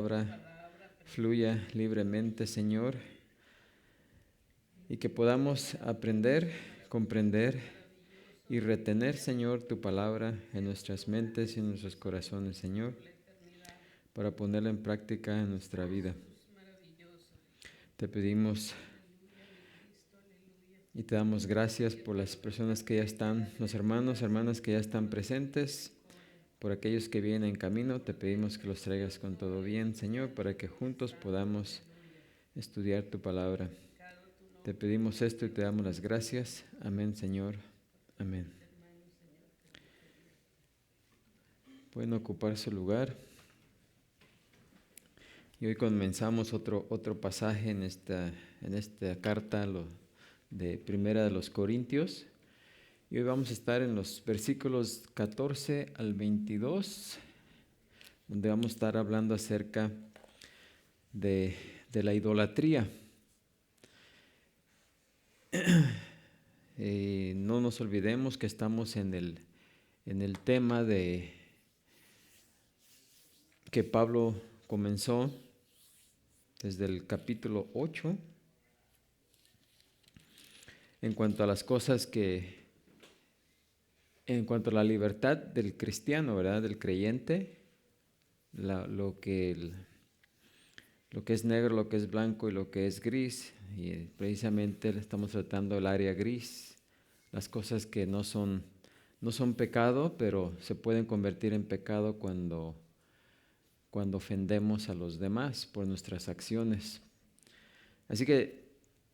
Palabra fluya libremente, Señor, y que podamos aprender, comprender y retener, Señor, tu palabra en nuestras mentes y en nuestros corazones, Señor, para ponerla en práctica en nuestra vida. Te pedimos y te damos gracias por las personas que ya están, los hermanos, hermanas que ya están presentes. Por aquellos que vienen en camino, te pedimos que los traigas con todo bien, Señor, para que juntos podamos estudiar tu palabra. Te pedimos esto y te damos las gracias. Amén, Señor. Amén. Pueden ocupar su lugar. Y hoy comenzamos otro pasaje en esta carta de Primera de los Corintios. Y hoy vamos a estar en los versículos 14 al 22, donde vamos a estar hablando acerca de la idolatría. No nos olvidemos que estamos en el tema de que Pablo comenzó desde el capítulo 8 en cuanto a las cosas en cuanto a la libertad del cristiano, ¿verdad? Del creyente, lo que es negro, lo que es blanco y lo que es gris. Y precisamente estamos tratando el área gris, las cosas que no son pecado, pero se pueden convertir en pecado cuando ofendemos a los demás por nuestras acciones. Así que,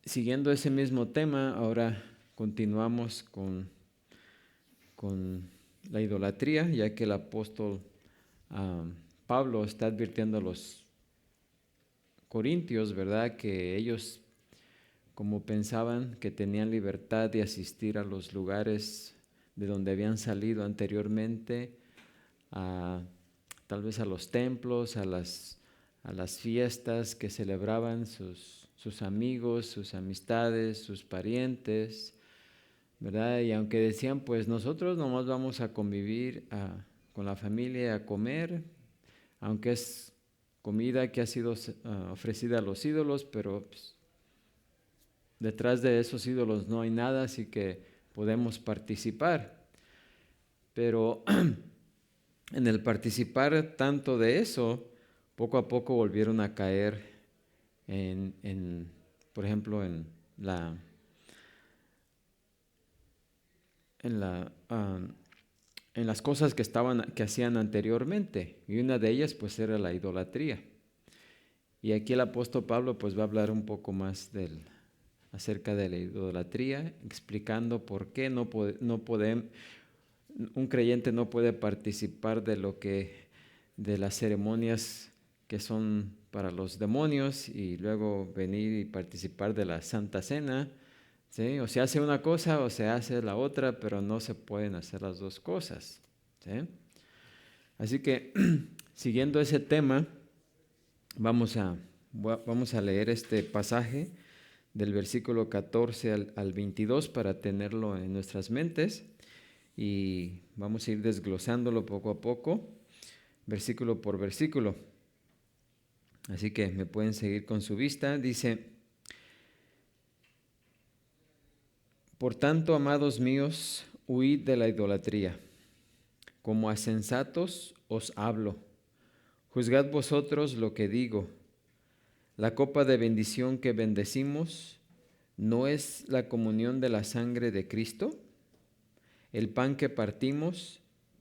siguiendo ese mismo tema, ahora continuamos con la idolatría, ya que el apóstol Pablo está advirtiendo a los corintios, ¿verdad?, que ellos, como pensaban que tenían libertad de asistir a los lugares de donde habían salido anteriormente, tal vez a los templos, a las fiestas que celebraban sus amigos, sus amistades, sus parientes, ¿verdad? Y aunque decían, pues nosotros nomás vamos a convivir con la familia, a comer, aunque es comida que ha sido ofrecida a los ídolos, pero pues, detrás de esos ídolos no hay nada, así que podemos participar. Pero en el participar tanto de eso, poco a poco volvieron a caer por ejemplo, en las cosas que hacían anteriormente, y una de ellas pues era la idolatría. Y aquí el apóstol Pablo pues va a hablar un poco más acerca de la idolatría, explicando por qué un creyente no puede participar de las ceremonias que son para los demonios y luego venir y participar de la Santa Cena, ¿sí? O se hace una cosa o se hace la otra, pero no se pueden hacer las dos cosas, ¿sí? Así que, siguiendo ese tema, vamos a leer este pasaje del versículo 14 al 22 para tenerlo en nuestras mentes y vamos a ir desglosándolo poco a poco, versículo por versículo. Así que me pueden seguir con su vista. Dice: por tanto, amados míos, huid de la idolatría. Como a sensatos os hablo. Juzgad vosotros lo que digo. La copa de bendición que bendecimos, ¿no es la comunión de la sangre de Cristo? El pan que partimos,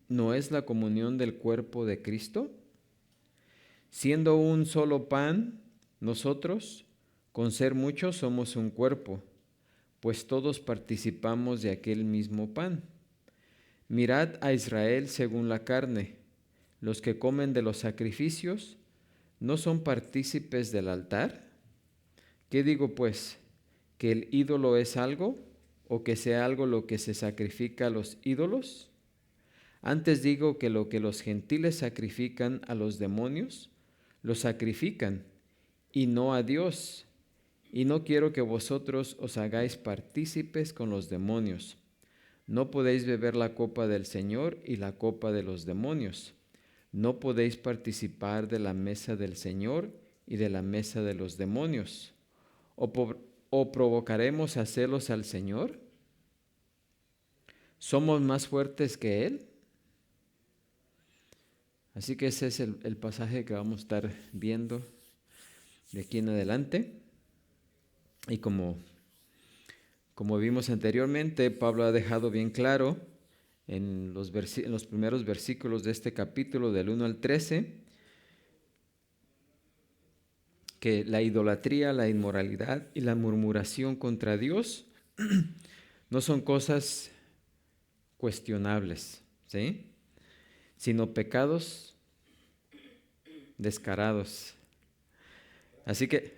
¿no es la comunión del cuerpo de Cristo? Siendo un solo pan, nosotros, con ser muchos, somos un cuerpo, pues todos participamos de aquel mismo pan. Mirad a Israel según la carne. Los que comen de los sacrificios, ¿no son partícipes del altar? ¿Qué digo pues? ¿Que el ídolo es algo, o que sea algo lo que se sacrifica a los ídolos? Antes digo que lo que los gentiles sacrifican a los demonios, lo sacrifican, y no a Dios. Y no quiero que vosotros os hagáis partícipes con los demonios. No podéis beber la copa del Señor y la copa de los demonios. no podéis participar de la mesa del Señor y de la mesa de los demonios. ¿O provocaremos a celos al Señor? ¿Somos más fuertes que Él? Así que ese es el pasaje que vamos a estar viendo de aquí en adelante. Y como vimos anteriormente, Pablo ha dejado bien claro en los primeros versículos de este capítulo, del 1 al 13, que la idolatría, la inmoralidad y la murmuración contra Dios no son cosas cuestionables, ¿sí? Sino pecados descarados. Así que,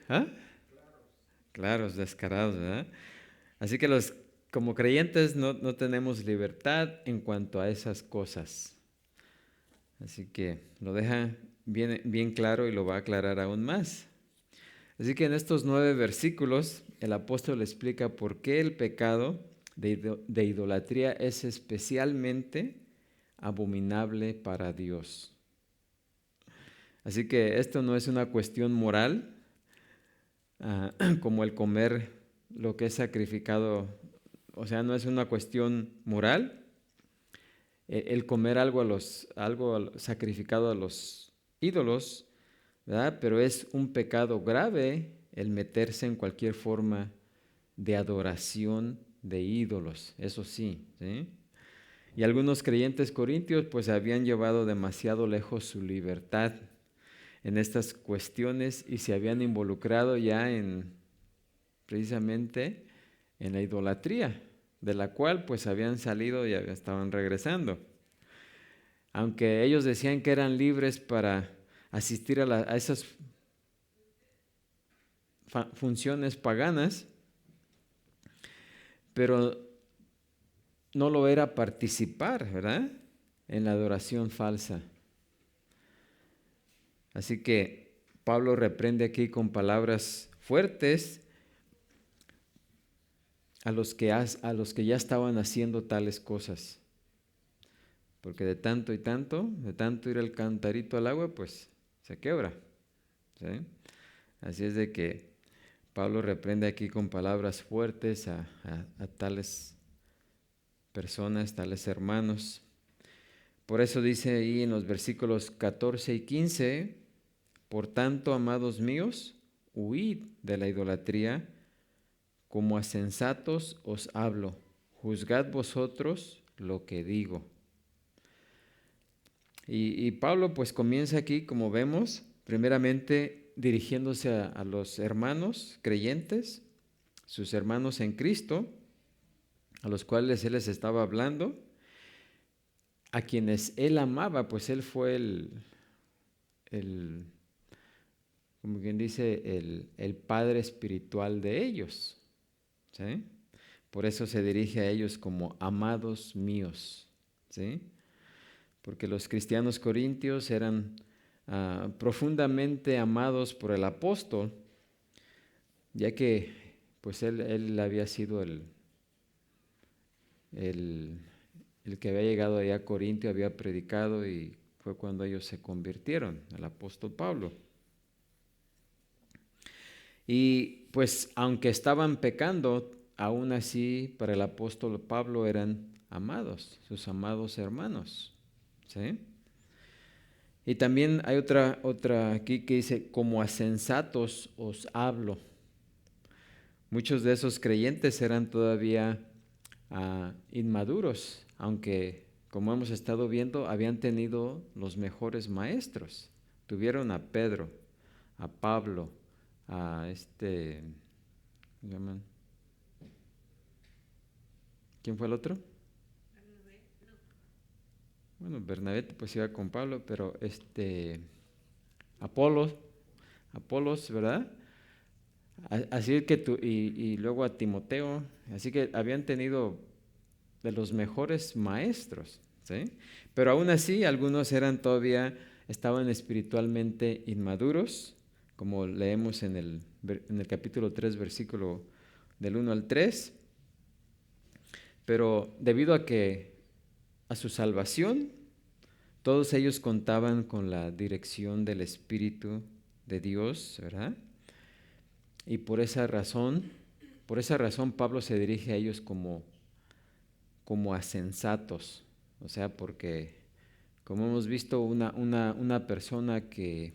claros, descarados, ¿verdad? Así que como creyentes no tenemos libertad en cuanto a esas cosas. Así que lo deja bien claro y lo va a aclarar aún más. Así que en estos 9 versículos el apóstol explica por qué el pecado de idolatría es especialmente abominable para Dios. Así que esto no es una cuestión moral, como el comer lo que es sacrificado, o sea, no es una cuestión moral el comer algo sacrificado a los ídolos, ¿verdad? Pero es un pecado grave el meterse en cualquier forma de adoración de ídolos, eso sí, ¿sí? Y algunos creyentes corintios pues habían llevado demasiado lejos su libertad en estas cuestiones y se habían involucrado ya precisamente en la idolatría, de la cual pues habían salido y estaban regresando. Aunque ellos decían que eran libres para asistir a esas funciones paganas, pero no lo era participar, ¿verdad?, en la adoración falsa. Así que Pablo reprende aquí con palabras fuertes a los que ya estaban haciendo tales cosas. Porque de tanto ir el cantarito al agua, pues se quebra, ¿sí? Así es de que Pablo reprende aquí con palabras fuertes a tales personas, tales hermanos. Por eso dice ahí en los versículos 14 y 15, por tanto, amados míos, huid de la idolatría, como a sensatos os hablo, juzgad vosotros lo que digo. Y Pablo pues comienza aquí, como vemos, primeramente dirigiéndose a los hermanos creyentes, sus hermanos en Cristo, a los cuales él les estaba hablando, a quienes él amaba, pues él fue como quien dice, el padre espiritual de ellos, ¿sí? Por eso se dirige a ellos como amados míos, ¿sí? Porque los cristianos corintios eran profundamente amados por el apóstol, ya que pues él había sido el que había llegado allá a Corintio, había predicado y fue cuando ellos se convirtieron, el apóstol Pablo. Y pues aunque estaban pecando, aún así para el apóstol Pablo eran amados, sus amados hermanos, ¿sí? Y también hay otra aquí que dice, como a sensatos os hablo. Muchos de esos creyentes eran todavía inmaduros, aunque como hemos estado viendo, habían tenido los mejores maestros. Tuvieron a Pedro, a Pablo, a ¿cómo llaman? ¿Quién fue el otro? Bueno, Bernabé pues iba con Pablo, pero Apolos, ¿verdad? Así que y luego a Timoteo, así que habían tenido de los mejores maestros, ¿sí? Pero aún así, algunos estaban espiritualmente inmaduros, como leemos en el capítulo 3, versículo del 1 al 3, pero debido a su salvación, todos ellos contaban con la dirección del Espíritu de Dios, ¿verdad? Y por esa razón Pablo se dirige a ellos como a sensatos, o sea, porque como hemos visto, una persona que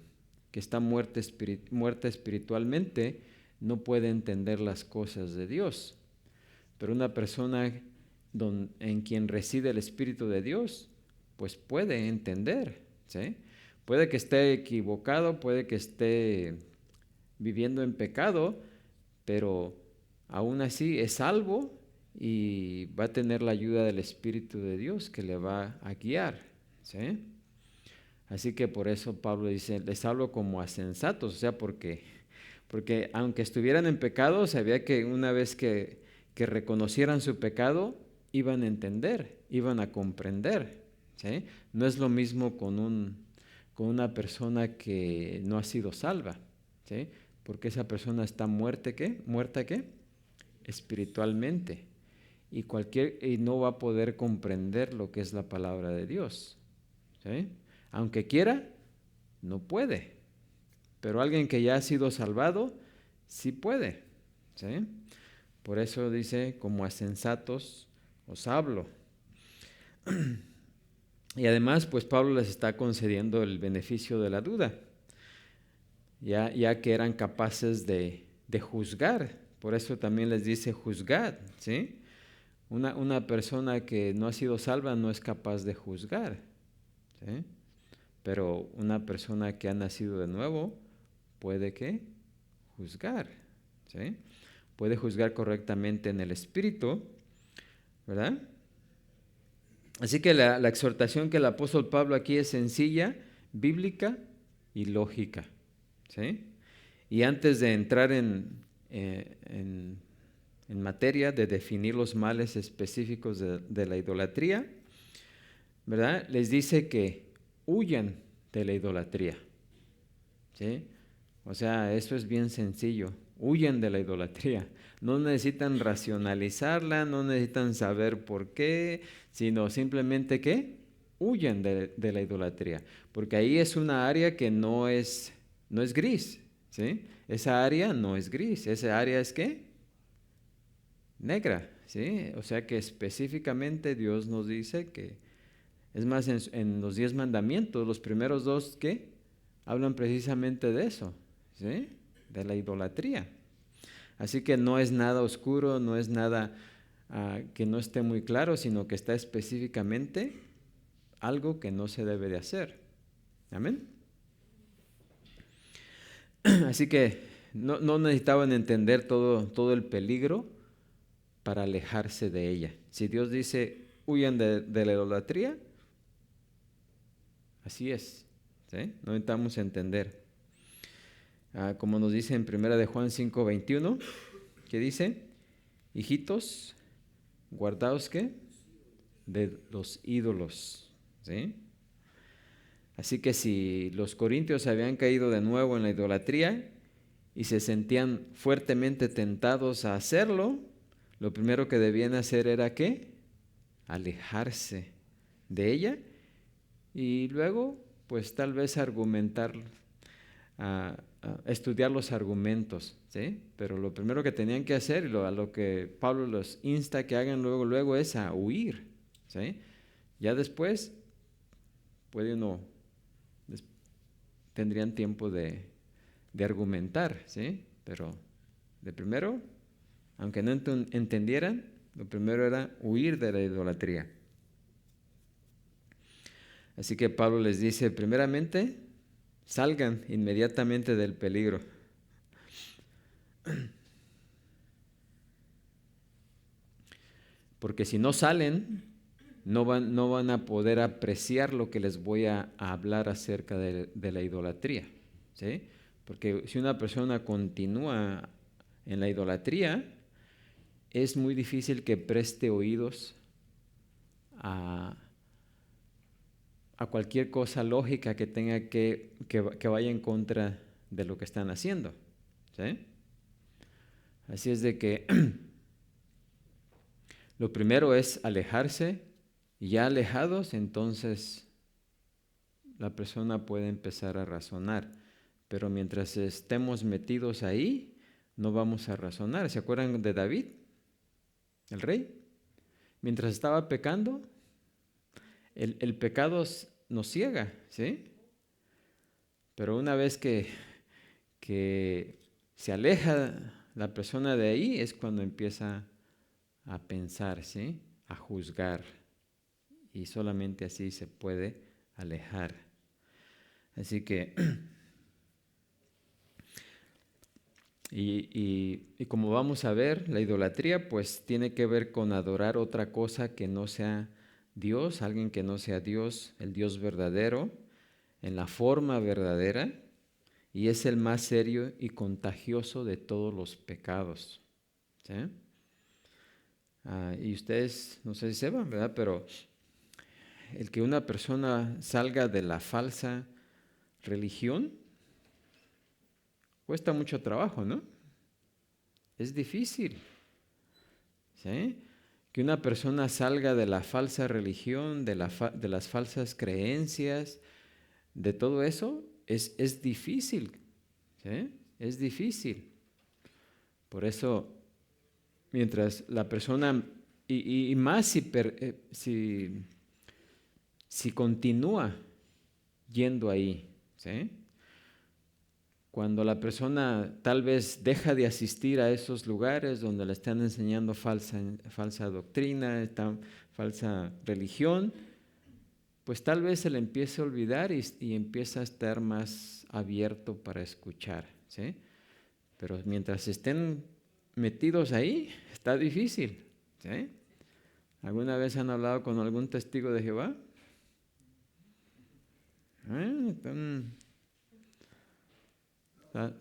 está muerta espiritualmente no puede entender las cosas de Dios, pero una persona en quien reside el Espíritu de Dios, pues puede entender, ¿sí? Puede que esté equivocado, puede que esté viviendo en pecado, pero aún así es salvo y va a tener la ayuda del Espíritu de Dios que le va a guiar, ¿sí? Así que por eso Pablo dice, les hablo como a sensatos, o sea, porque aunque estuvieran en pecado, sabía que una vez que reconocieran su pecado, iban a entender, iban a comprender, ¿sí? No es lo mismo con una persona que no ha sido salva, ¿sí? Porque esa persona está muerta, ¿qué? Espiritualmente. Y no va a poder comprender lo que es la palabra de Dios, ¿sí? Aunque quiera, no puede. Pero alguien que ya ha sido salvado, sí puede, ¿sí? Por eso dice, como a sensatos os hablo. Y además, pues Pablo les está concediendo el beneficio de la duda, ya que eran capaces de juzgar. Por eso también les dice juzgad, ¿sí? Una persona que no ha sido salva no es capaz de juzgar, ¿sí? Pero una persona que ha nacido de nuevo puede ¿qué? Juzgar, ¿sí? Puede juzgar correctamente en el Espíritu, ¿verdad? Así que la exhortación que el apóstol Pablo aquí es sencilla, bíblica y lógica, ¿sí? Y antes de entrar en materia de definir los males específicos de la idolatría, ¿verdad? Les dice que huyan de la idolatría, ¿sí? O sea, eso es bien sencillo. Huyan de la idolatría. No necesitan racionalizarla, no necesitan saber por qué, sino simplemente que huyan de la idolatría. Porque ahí es una área que no es gris, ¿sí? Esa área no es gris, esa área es ¿qué? Negra, ¿sí? O sea que específicamente Dios nos dice que, es más, en los 10 mandamientos, los primeros dos que hablan precisamente de eso, ¿sí? De la idolatría. Así que no es nada oscuro, no es nada que no esté muy claro, sino que está específicamente algo que no se debe de hacer. Amén. Así que no necesitaban entender todo el peligro para alejarse de ella. Si Dios dice, huyan de la idolatría, así es, ¿sí? No necesitamos entender. Como nos dice en 1 de Juan 5:21, ¿qué dice? Hijitos, guardaos ¿qué? De los ídolos, ¿sí? Así que si los corintios habían caído de nuevo en la idolatría y se sentían fuertemente tentados a hacerlo, lo primero que debían hacer era ¿qué? Alejarse de ella y luego pues tal vez argumentar, estudiar los argumentos, ¿sí? Pero lo primero que tenían que hacer, a lo que Pablo los insta que hagan luego es a huir, ¿sí? Ya después tendrían tiempo de argumentar, ¿sí? Pero de primero, aunque no entendieran, lo primero era huir de la idolatría. Así que Pablo les dice, primeramente, salgan inmediatamente del peligro. Porque si no salen, no van a poder apreciar lo que les voy a hablar acerca de la idolatría, ¿sí? Porque si una persona continúa en la idolatría, es muy difícil que preste oídos a cualquier cosa lógica que tenga que vaya en contra de lo que están haciendo, ¿sí? Así es de que lo primero es alejarse, y ya alejados, entonces la persona puede empezar a razonar, pero mientras estemos metidos ahí, no vamos a razonar. ¿Se acuerdan de David, el rey? Mientras estaba pecando, el pecado nos ciega, ¿sí? Pero una vez que se aleja la persona de ahí, es cuando empieza a pensar, ¿sí? A juzgar. Y solamente así se puede alejar. Así que, y como vamos a ver, la idolatría pues tiene que ver con adorar otra cosa que no sea Dios, alguien que no sea Dios, el Dios verdadero, en la forma verdadera, y es el más serio y contagioso de todos los pecados, ¿sí? Y ustedes, no sé si sepan, ¿verdad? Pero el que una persona salga de la falsa religión cuesta mucho trabajo, ¿no? Es difícil, ¿sí? Que una persona salga de la falsa religión, de las falsas creencias, de todo eso, es difícil, ¿sí? Es difícil. Por eso, mientras la persona, y más si continúa yendo ahí, ¿sí? Cuando la persona tal vez deja de asistir a esos lugares donde le están enseñando falsa doctrina, falsa religión, pues tal vez se le empiece a olvidar y empieza a estar más abierto para escuchar, ¿sí? Pero mientras estén metidos ahí, está difícil, ¿sí? ¿Alguna vez han hablado con algún testigo de Jehová? Están- está-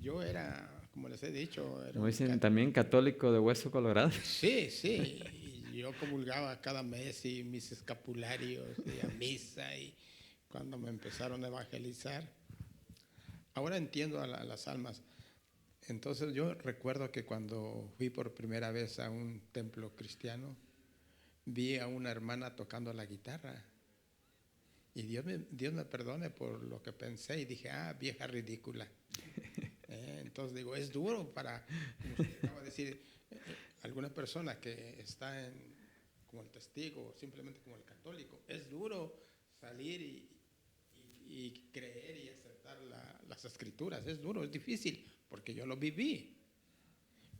Yo era, como les he dicho, era Como un dicen también, católico de hueso colorado. sí, sí. Y yo comulgaba cada mes y mis escapularios y a misa y cuando me empezaron a evangelizar. Ahora entiendo a las almas. Entonces yo recuerdo que cuando fui por primera vez a un templo cristiano, vi a una hermana tocando la guitarra. Y Dios me perdone por lo que pensé y dije, vieja ridícula. Entonces digo, es duro para, como usted acaba de decir, alguna persona que está como el testigo, simplemente como el católico, es duro salir y creer y aceptar las escrituras, es duro, es difícil, porque yo lo viví.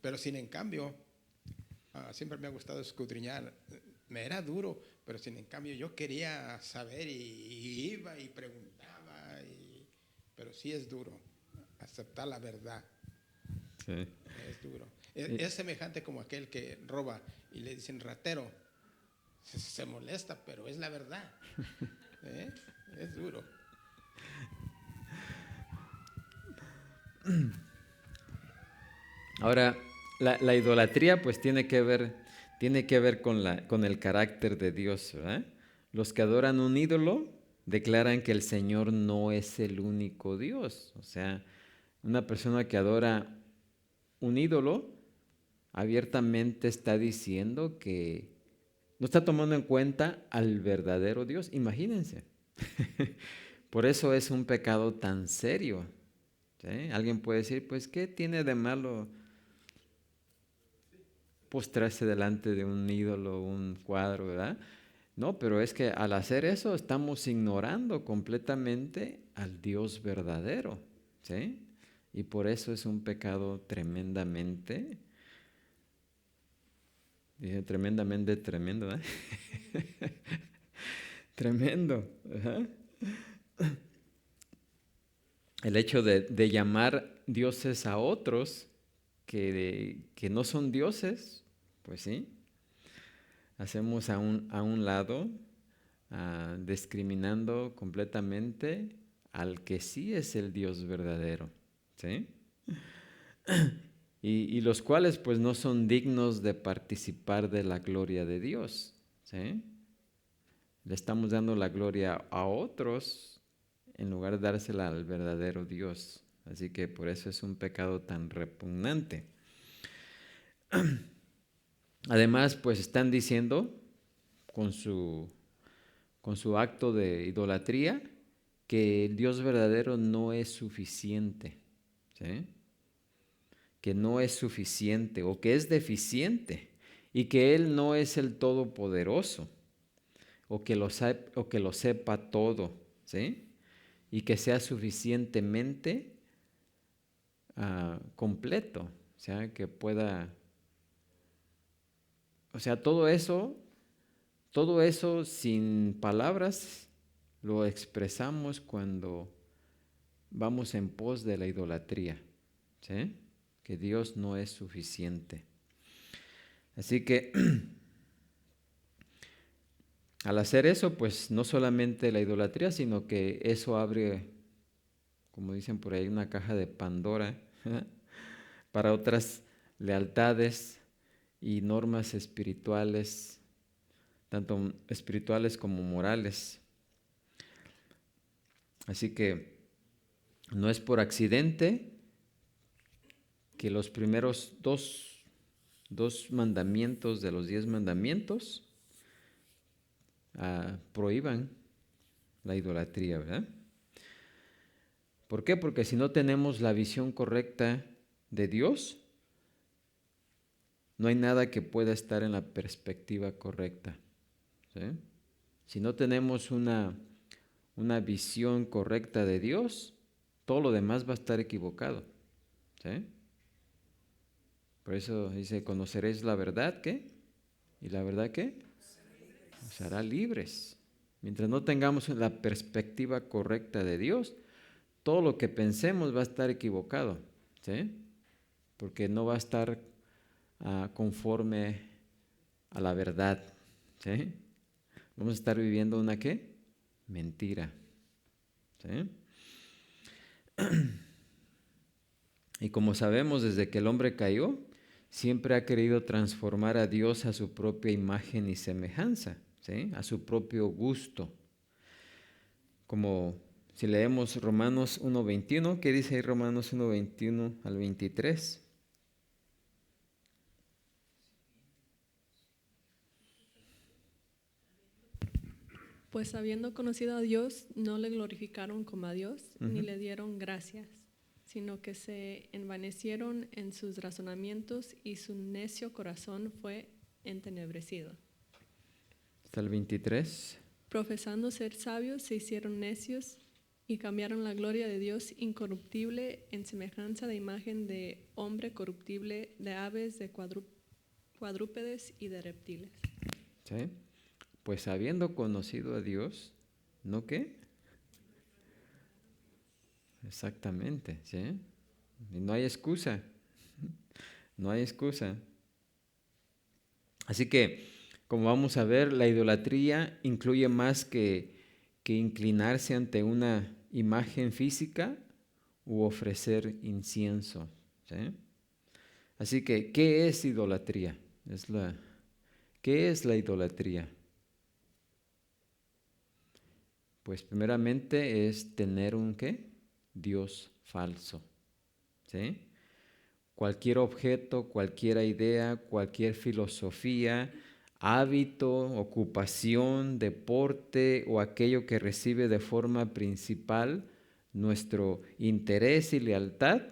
Pero sin en cambio, siempre me ha gustado escudriñar, me era duro, pero sin en cambio yo quería saber y iba y preguntaba, pero sí es duro aceptar la verdad. Sí. Es duro. Y- Es semejante como aquel que roba y le dicen ratero. Se molesta, pero es la verdad. ¿Eh? Es duro. Ahora, la idolatría pues tiene que ver con el carácter de Dios, ¿verdad? Los que adoran un ídolo declaran que el Señor no es el único Dios. O sea, una persona que adora un ídolo abiertamente está diciendo que no está tomando en cuenta al verdadero Dios. Imagínense. Por eso es un pecado tan serio, ¿sí? Alguien puede decir, pues, ¿qué tiene de malo postrarse delante de un ídolo, un cuadro, ¿verdad? No, pero es que al hacer eso estamos ignorando completamente al Dios verdadero, ¿sí? Y por eso es un pecado tremendamente, dice tremendamente tremendo, ¿verdad? Tremendo, ¿verdad? El hecho de llamar dioses a otros que no son dioses, pues sí, hacemos a un lado, discriminando completamente al que sí es el Dios verdadero, ¿sí? Y los cuales pues no son dignos de participar de la gloria de Dios, ¿sí? Le estamos dando la gloria a otros en lugar de dársela al verdadero Dios. Así que por eso es un pecado tan repugnante. Además, pues están diciendo con su acto de idolatría que el Dios verdadero no es suficiente, ¿sí? Que no es suficiente o que es deficiente y que Él no es el todopoderoso o que lo sepa todo, ¿sí? Y que sea suficientemente completo, o sea, que pueda, o sea, todo eso sin palabras lo expresamos cuando vamos en pos de la idolatría, ¿sí? Que Dios no es suficiente. Así que al hacer eso, pues no solamente la idolatría, sino que eso abre, como dicen por ahí, una caja de Pandora para otras lealtades y normas espirituales, tanto espirituales como morales. Así que no es por accidente que los primeros dos mandamientos de los 10 mandamientos prohíban la idolatría, ¿verdad? ¿Por qué? Porque si no tenemos la visión correcta de Dios, no hay nada que pueda estar en la perspectiva correcta, ¿sí? Si no tenemos una visión correcta de Dios, todo lo demás va a estar equivocado, ¿sí? Por eso dice, conoceréis la verdad, ¿qué? ¿Y la verdad qué? Nos hará libres. Mientras no tengamos la perspectiva correcta de Dios, todo lo que pensemos va a estar equivocado, ¿sí? Porque no va a estar conforme a la verdad, ¿sí? Vamos a estar viviendo una ¿qué? Mentira, ¿sí? Y como sabemos, desde que el hombre cayó, siempre ha querido transformar a Dios a su propia imagen y semejanza, ¿sí? A su propio gusto. Como si leemos Romanos 1:21, ¿qué dice ahí Romanos 1:21 al 23? Pues habiendo conocido a Dios, no le glorificaron como a Dios, ni le dieron gracias, sino que se envanecieron en sus razonamientos y su necio corazón fue entenebrecido. Hasta el 23. Profesando ser sabios, se hicieron necios y cambiaron la gloria de Dios incorruptible en semejanza de imagen de hombre corruptible, de aves, de cuadrúpedes y de reptiles. ¿Sí? Pues habiendo conocido a Dios, ¿no qué? Exactamente, ¿sí? Y no hay excusa, no hay excusa. Así que, como vamos a ver, la idolatría incluye más que inclinarse ante una imagen física u ofrecer incienso, ¿sí? Así que, ¿qué es idolatría? ¿Qué es la idolatría? Pues primeramente es tener un ¿qué? Dios falso, ¿sí? Cualquier objeto, cualquier idea, cualquier filosofía, hábito, ocupación, deporte o aquello que recibe de forma principal nuestro interés y lealtad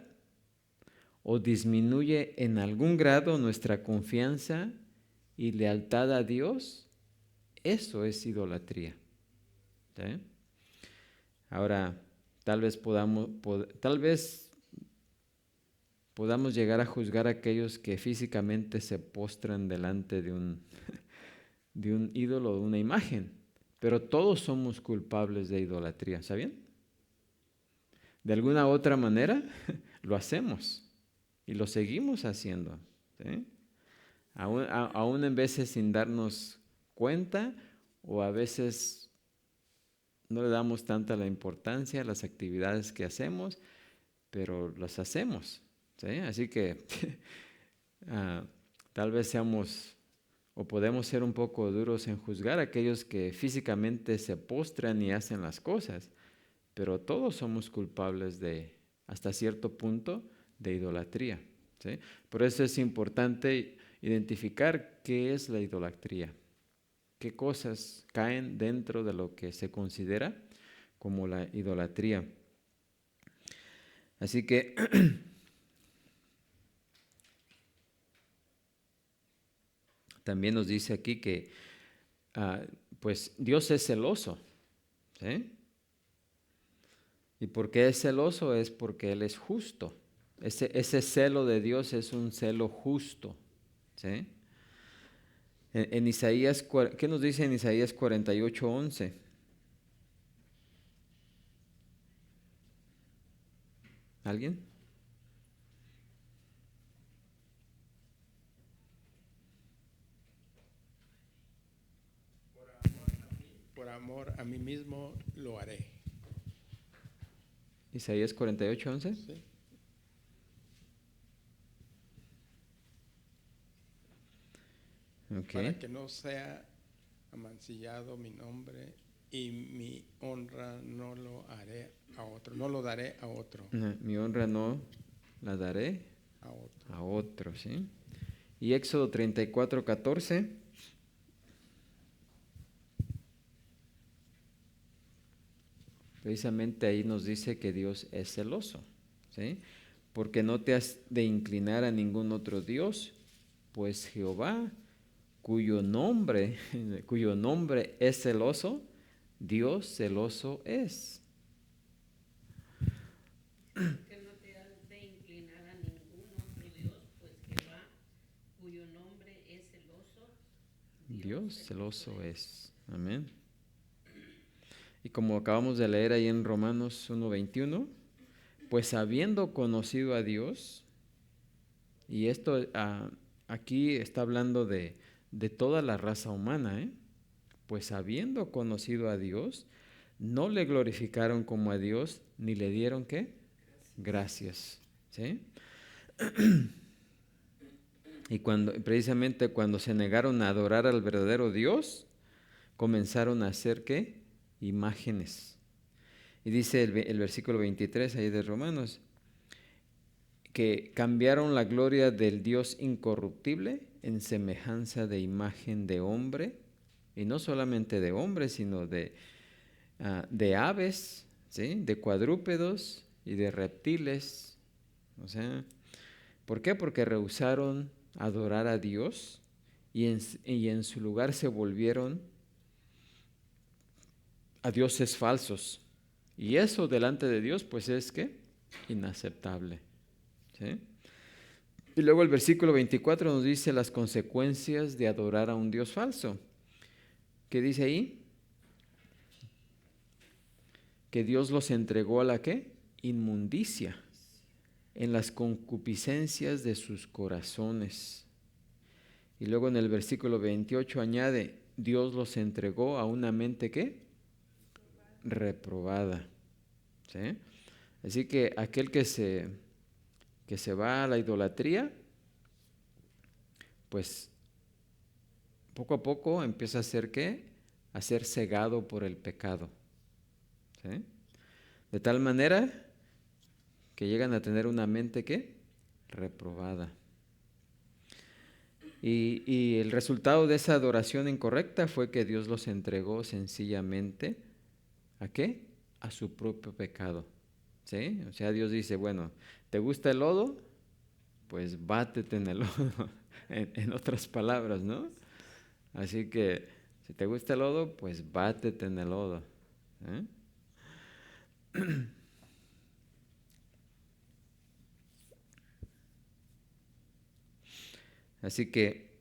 o disminuye en algún grado nuestra confianza y lealtad a Dios, eso es idolatría, ¿sí? Ahora, tal vez podamos llegar a juzgar a aquellos que físicamente se postran delante de un ídolo, de una imagen, pero todos somos culpables de idolatría, ¿saben? De alguna u otra manera lo hacemos y lo seguimos haciendo, ¿sí? Aún en veces sin darnos cuenta o a veces no le damos tanta la importancia a las actividades que hacemos, pero las hacemos, ¿sí? Así que tal vez seamos o podemos ser un poco duros en juzgar a aquellos que físicamente se postran y hacen las cosas, pero todos somos culpables hasta cierto punto, de idolatría, ¿sí? Por eso es importante identificar qué es la idolatría, qué cosas caen dentro de lo que se considera como la idolatría. Así que también nos dice aquí que pues Dios es celoso, ¿sí? ¿Y por qué es celoso? Es porque Él es justo. Ese celo de Dios es un celo justo, ¿sí? En Isaías, ¿qué nos dice en Isaías 48:11? ¿Alguien? Por amor a mí mismo lo haré. Isaías 48:11. ¿Sí? Okay. Para que no sea amancillado mi nombre y mi honra no lo haré a otro, no lo daré a otro. Mi honra no la daré a otro, ¿sí? Y Éxodo 34:14. Precisamente ahí nos dice que Dios es celoso, ¿sí? Porque no te has de inclinar a ningún otro Dios, pues Jehová, cuyo nombre es celoso, Dios celoso es. Que no te has de inclinar a ningún otro Dios, pues Jehová, cuyo nombre es celoso, Dios celoso es. Amén. Y como acabamos de leer ahí en Romanos 1:21, pues habiendo conocido a Dios, y esto aquí está hablando de toda la raza humana, pues habiendo conocido a Dios, no le glorificaron como a Dios, ni le dieron ¿qué? Gracias. ¿Sí? Y precisamente cuando se negaron a adorar al verdadero Dios, comenzaron a hacer ¿qué? Imágenes. Y dice el versículo 23 ahí de Romanos, que cambiaron la gloria del Dios incorruptible en semejanza de imagen de hombre, y no solamente de hombre, sino de aves, ¿sí? De cuadrúpedos y de reptiles. O sea, ¿por qué? Porque rehusaron adorar a Dios y en su lugar se volvieron a dioses falsos. Y eso delante de Dios, pues es que inaceptable. ¿Sí? Y luego el versículo 24 nos dice las consecuencias de adorar a un Dios falso. ¿Qué dice ahí? Que Dios los entregó a la ¿qué? Inmundicia, en las concupiscencias de sus corazones. Y luego en el versículo 28 añade, Dios los entregó a una mente ¿qué? Reprobada. ¿Sí? Así que aquel que se va a la idolatría, pues poco a poco empieza a ser ¿qué? A ser cegado por el pecado. ¿Sí? De tal manera que llegan a tener una mente ¿qué? Reprobada. Y el resultado de esa adoración incorrecta fue que Dios los entregó sencillamente ¿a qué? A su propio pecado. ¿Sí? O sea, Dios dice, bueno, ¿te gusta el lodo? Pues bátete en el lodo, en otras palabras, ¿no? Así que, si te gusta el lodo, pues bátete en el lodo. Así que,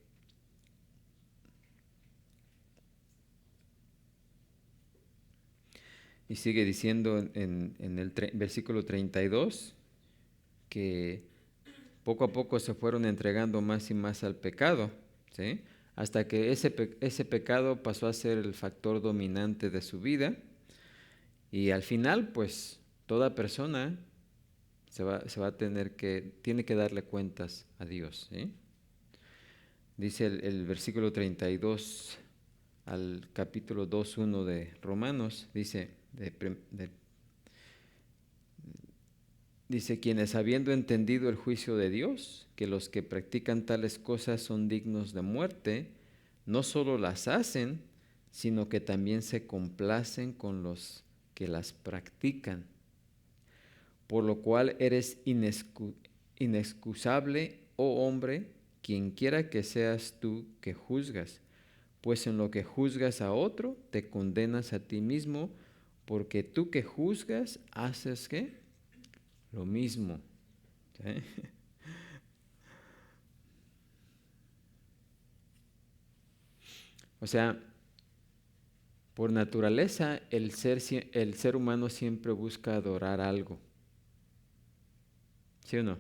y sigue diciendo en el versículo 32, que poco a poco se fueron entregando más y más al pecado, ¿sí? Hasta que ese pecado pasó a ser el factor dominante de su vida, y al final, pues, toda persona tiene que darle cuentas a Dios, ¿sí? Dice el versículo 32 al capítulo 2:1 de Romanos, dice, dice, quienes habiendo entendido el juicio de Dios, que los que practican tales cosas son dignos de muerte, no solo las hacen, sino que también se complacen con los que las practican. Por lo cual eres inexcusable, oh hombre, quien quiera que seas tú que juzgas, pues en lo que juzgas a otro, te condenas a ti mismo, porque tú que juzgas, haces ¿qué? Lo mismo. ¿Sí? O sea, por naturaleza, el ser humano siempre busca adorar algo. ¿Sí o no?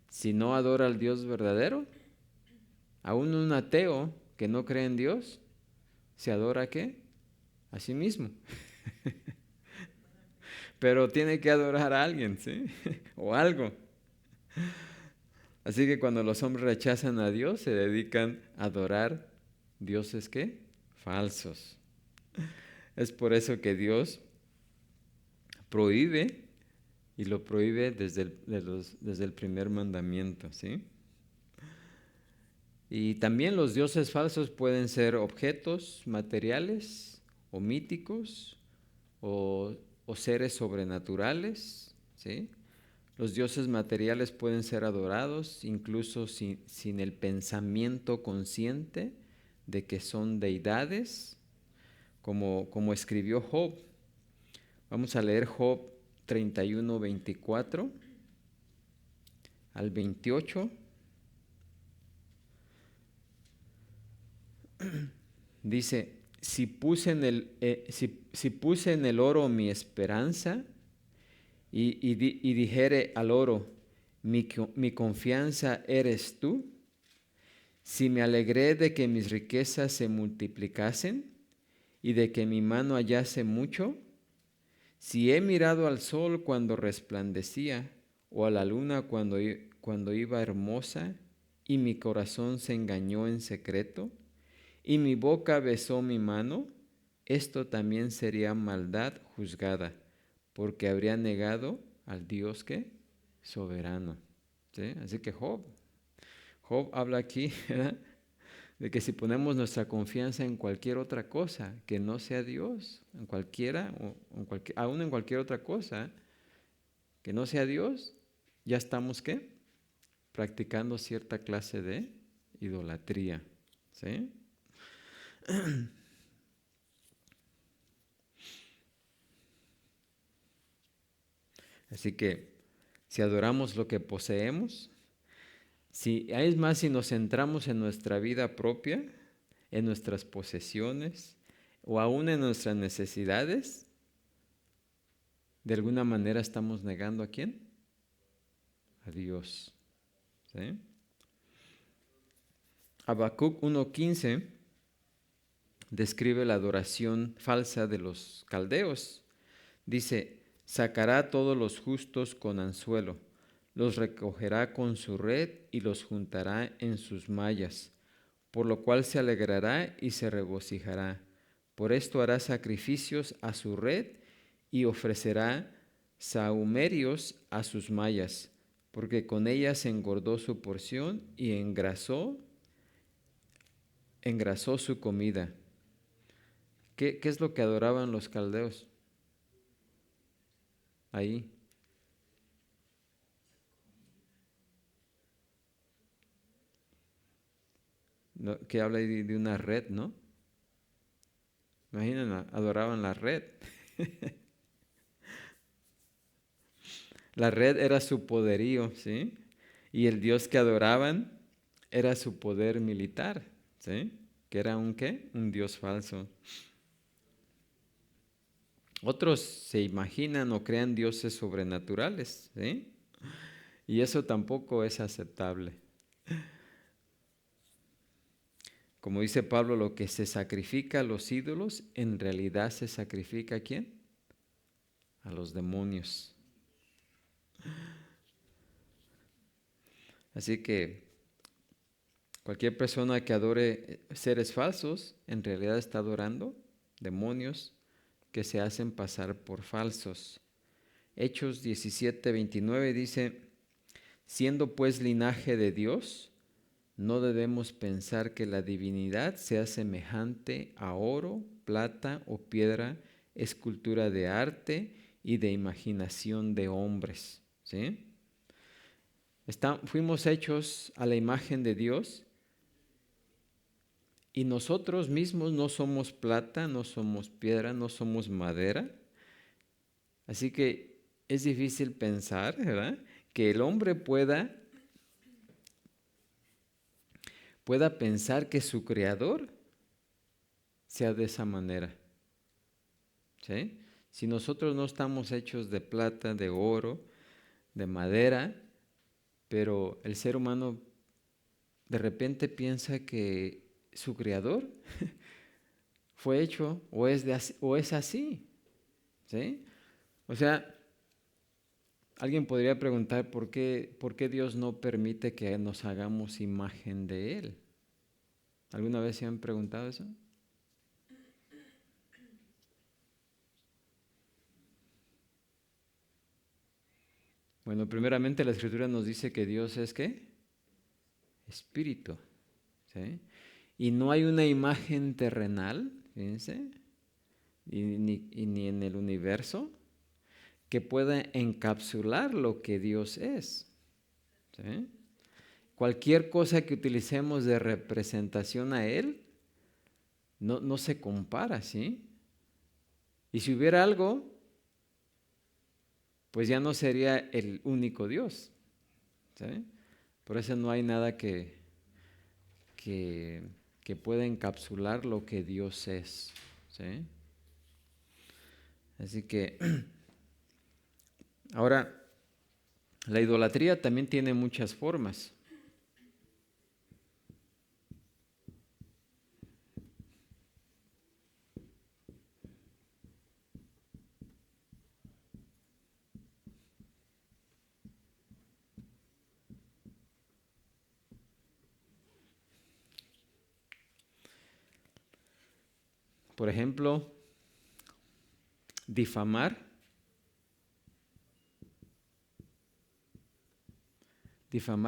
Si no adora al Dios verdadero, aún un ateo que no cree en Dios, ¿se adora qué? A sí mismo. Pero tiene que adorar a alguien, ¿sí? O algo. Así que cuando los hombres rechazan a Dios, se dedican a adorar dioses ¿qué? Falsos. Es por eso que Dios prohíbe, y lo prohíbe desde el primer mandamiento, ¿sí? Y también los dioses falsos pueden ser objetos materiales o míticos o seres sobrenaturales, ¿sí? Los dioses materiales pueden ser adorados incluso sin el pensamiento consciente de que son deidades, como escribió Job. Vamos a leer Job 31, 24 al 28. Dice, si puse en el oro mi esperanza y dijere al oro, mi confianza eres tú, si me alegré de que mis riquezas se multiplicasen y de que mi mano hallase mucho, si he mirado al sol cuando resplandecía o a la luna cuando iba hermosa y mi corazón se engañó en secreto y mi boca besó mi mano, esto también sería maldad juzgada, porque habría negado al Dios ¿qué? Soberano. ¿Sí? Así que Job habla aquí, ¿verdad? De que si ponemos nuestra confianza en cualquier otra cosa que no sea Dios, en cualquiera, aún en cualquier otra cosa que no sea Dios, ya estamos ¿qué? Practicando cierta clase de idolatría. ¿Sí? Así que si adoramos lo que poseemos, es más, si nos centramos en nuestra vida propia, en nuestras posesiones o aún en nuestras necesidades, de alguna manera estamos negando ¿a quién? A Dios. ¿Sí? Habacuc 1:15 describe la adoración falsa de los caldeos. Dice, sacará a todos los justos con anzuelo, los recogerá con su red y los juntará en sus mallas, por lo cual se alegrará y se regocijará. Por esto hará sacrificios a su red y ofrecerá sahumerios a sus mallas, porque con ellas engordó su porción y engrasó su comida. ¿Qué es lo que adoraban los caldeos? Ahí. Que habla de una red, ¿no? Imaginen, adoraban la red. La red era su poderío, ¿sí? Y el Dios que adoraban era su poder militar, ¿sí? Que era un ¿qué? Un Dios falso. Otros se imaginan o crean dioses sobrenaturales, ¿sí? Y eso tampoco es aceptable. Como dice Pablo, lo que se sacrifica a los ídolos, en realidad se sacrifica ¿a quién? A los demonios. Así que cualquier persona que adore seres falsos, en realidad está adorando demonios que se hacen pasar por falsos. Hechos 17:29 dice, siendo pues linaje de Dios, no debemos pensar que la divinidad sea semejante a oro, plata o piedra, escultura de arte y de imaginación de hombres. ¿Sí? Fuimos hechos a la imagen de Dios y nosotros mismos no somos plata, no somos piedra, no somos madera. Así que es difícil pensar, ¿verdad?, que el hombre pueda pensar que su creador sea de esa manera. ¿Sí? Si nosotros no estamos hechos de plata, de oro, de madera, pero el ser humano de repente piensa que su creador fue hecho o es así. ¿Sí? O sea, alguien podría preguntar por qué Dios no permite que nos hagamos imagen de Él. ¿Alguna vez se han preguntado eso? Bueno, primeramente la Escritura nos dice que Dios es ¿qué? Espíritu. ¿Sí? Y no hay una imagen terrenal, fíjense, y ni en el universo que pueda encapsular lo que Dios es. ¿Sí? Cualquier cosa que utilicemos de representación a Él no se compara, ¿sí? Y si hubiera algo, pues ya no sería el único Dios. ¿Sí? Por eso no hay nada que pueda encapsular lo que Dios es. ¿Sí? Así que, ahora, la idolatría también tiene muchas formas. Por ejemplo, difamar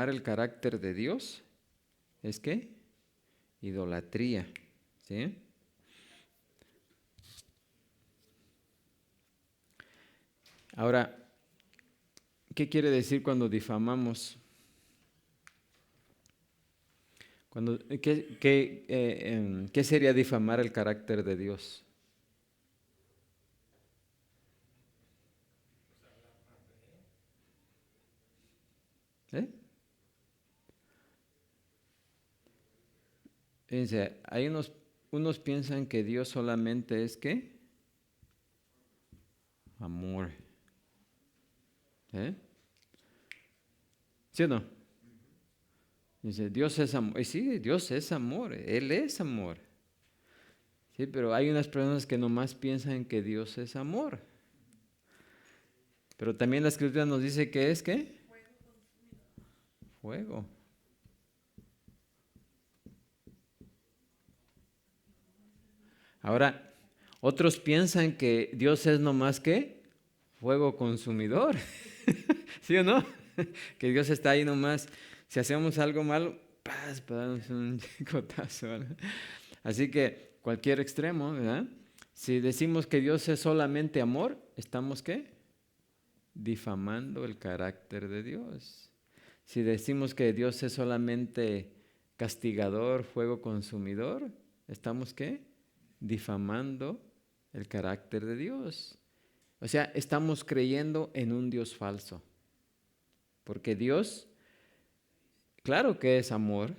el carácter de Dios es ¿qué? Idolatría. ¿Sí? Ahora, ¿qué quiere decir cuando difamamos? ¿Qué sería difamar el carácter de Dios? ¿Eh? Fíjense, hay unos piensan que Dios solamente es ¿qué? Amor. ¿Eh? ¿Sí o no? Dice, Dios es amor. Y sí, Dios es amor, Él es amor. Sí, pero hay unas personas que nomás piensan que Dios es amor. Pero también la Escritura nos dice que es ¿qué? Fuego. Ahora, otros piensan que Dios es nomás ¿qué? Fuego consumidor. ¿Sí o no? Que Dios está ahí nomás. Si hacemos algo malo, para darnos un chicotazo, ¿verdad? Así que cualquier extremo, ¿verdad? Si decimos que Dios es solamente amor, ¿estamos qué? Difamando el carácter de Dios. Si decimos que Dios es solamente castigador, fuego consumidor, ¿estamos qué? Difamando el carácter de Dios. O sea, estamos creyendo en un Dios falso. Porque Dios, claro que es amor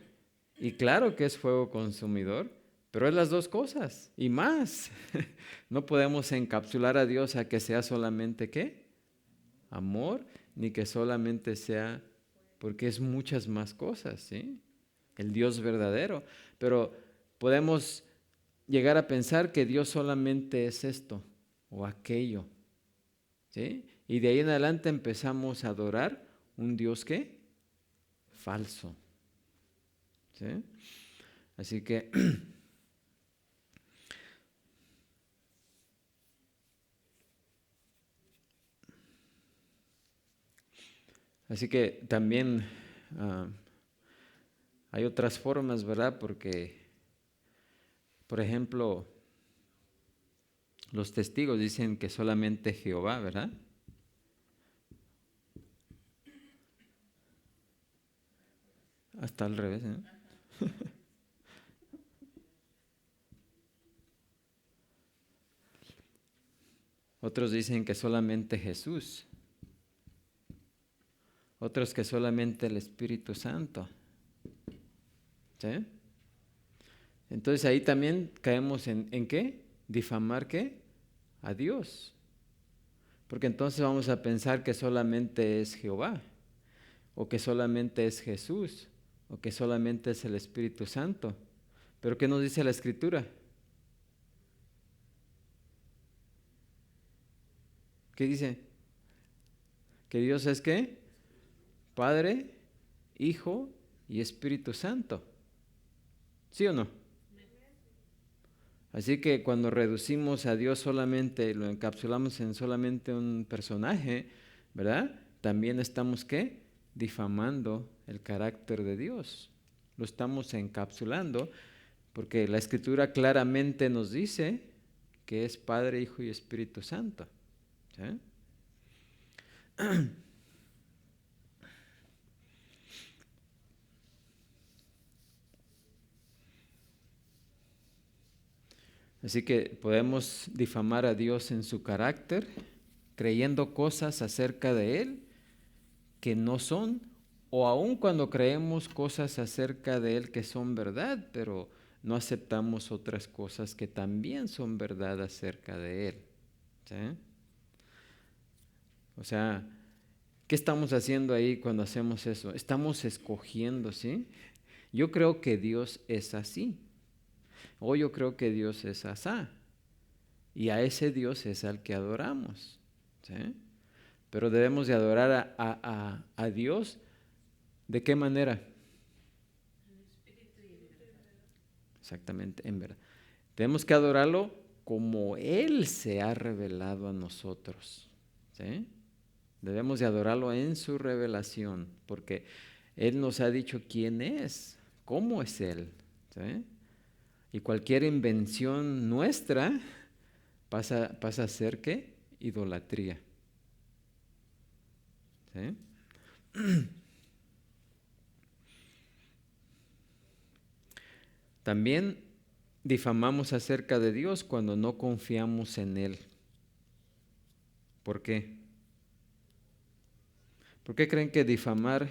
y claro que es fuego consumidor, pero es las dos cosas y más. No podemos encapsular a Dios a que sea solamente ¿qué? Amor, ni que solamente sea, porque es muchas más cosas, ¿sí? El Dios verdadero. Pero podemos llegar a pensar que Dios solamente es esto o aquello, ¿sí? Y de ahí en adelante empezamos a adorar un Dios ¿qué? Falso. ¿Sí? Así que Así que también hay otras formas, ¿verdad? Porque, por ejemplo, los testigos dicen que solamente Jehová, ¿verdad? Hasta al revés, ¿eh? Otros dicen que solamente Jesús. Otros que solamente el Espíritu Santo. ¿Sí? Entonces ahí también caemos ¿en qué? Difamar ¿qué? A Dios. Porque entonces vamos a pensar que solamente es Jehová, o que solamente es Jesús, o que solamente es el Espíritu Santo. Pero ¿qué nos dice la Escritura? ¿Qué dice? Que Dios es ¿qué? Padre, Hijo y Espíritu Santo. ¿Sí o no? Así que cuando reducimos a Dios solamente, lo encapsulamos en solamente un personaje, ¿verdad? También estamos ¿qué? Difamando el carácter de Dios. Lo estamos encapsulando porque la Escritura claramente nos dice que es Padre, Hijo y Espíritu Santo. ¿Sí? Así que podemos difamar a Dios en su carácter, creyendo cosas acerca de Él que no son, o aun cuando creemos cosas acerca de Él que son verdad, pero no aceptamos otras cosas que también son verdad acerca de Él. ¿Sí? O sea, ¿qué estamos haciendo ahí cuando hacemos eso? Estamos escogiendo, ¿sí? Yo creo que Dios es así. O yo creo que Dios es asá. Y a ese Dios es al que adoramos. ¿Sí? Pero debemos de adorar a Dios. ¿De qué manera? Exactamente, en verdad. Tenemos que adorarlo como Él se ha revelado a nosotros. ¿Sí? Debemos de adorarlo en su revelación, porque Él nos ha dicho quién es, cómo es Él. ¿Sí? Y cualquier invención nuestra pasa a ser ¿qué? Idolatría. ¿Sí? También difamamos acerca de Dios cuando no confiamos en Él. ¿Por qué? ¿Por qué creen que difamar?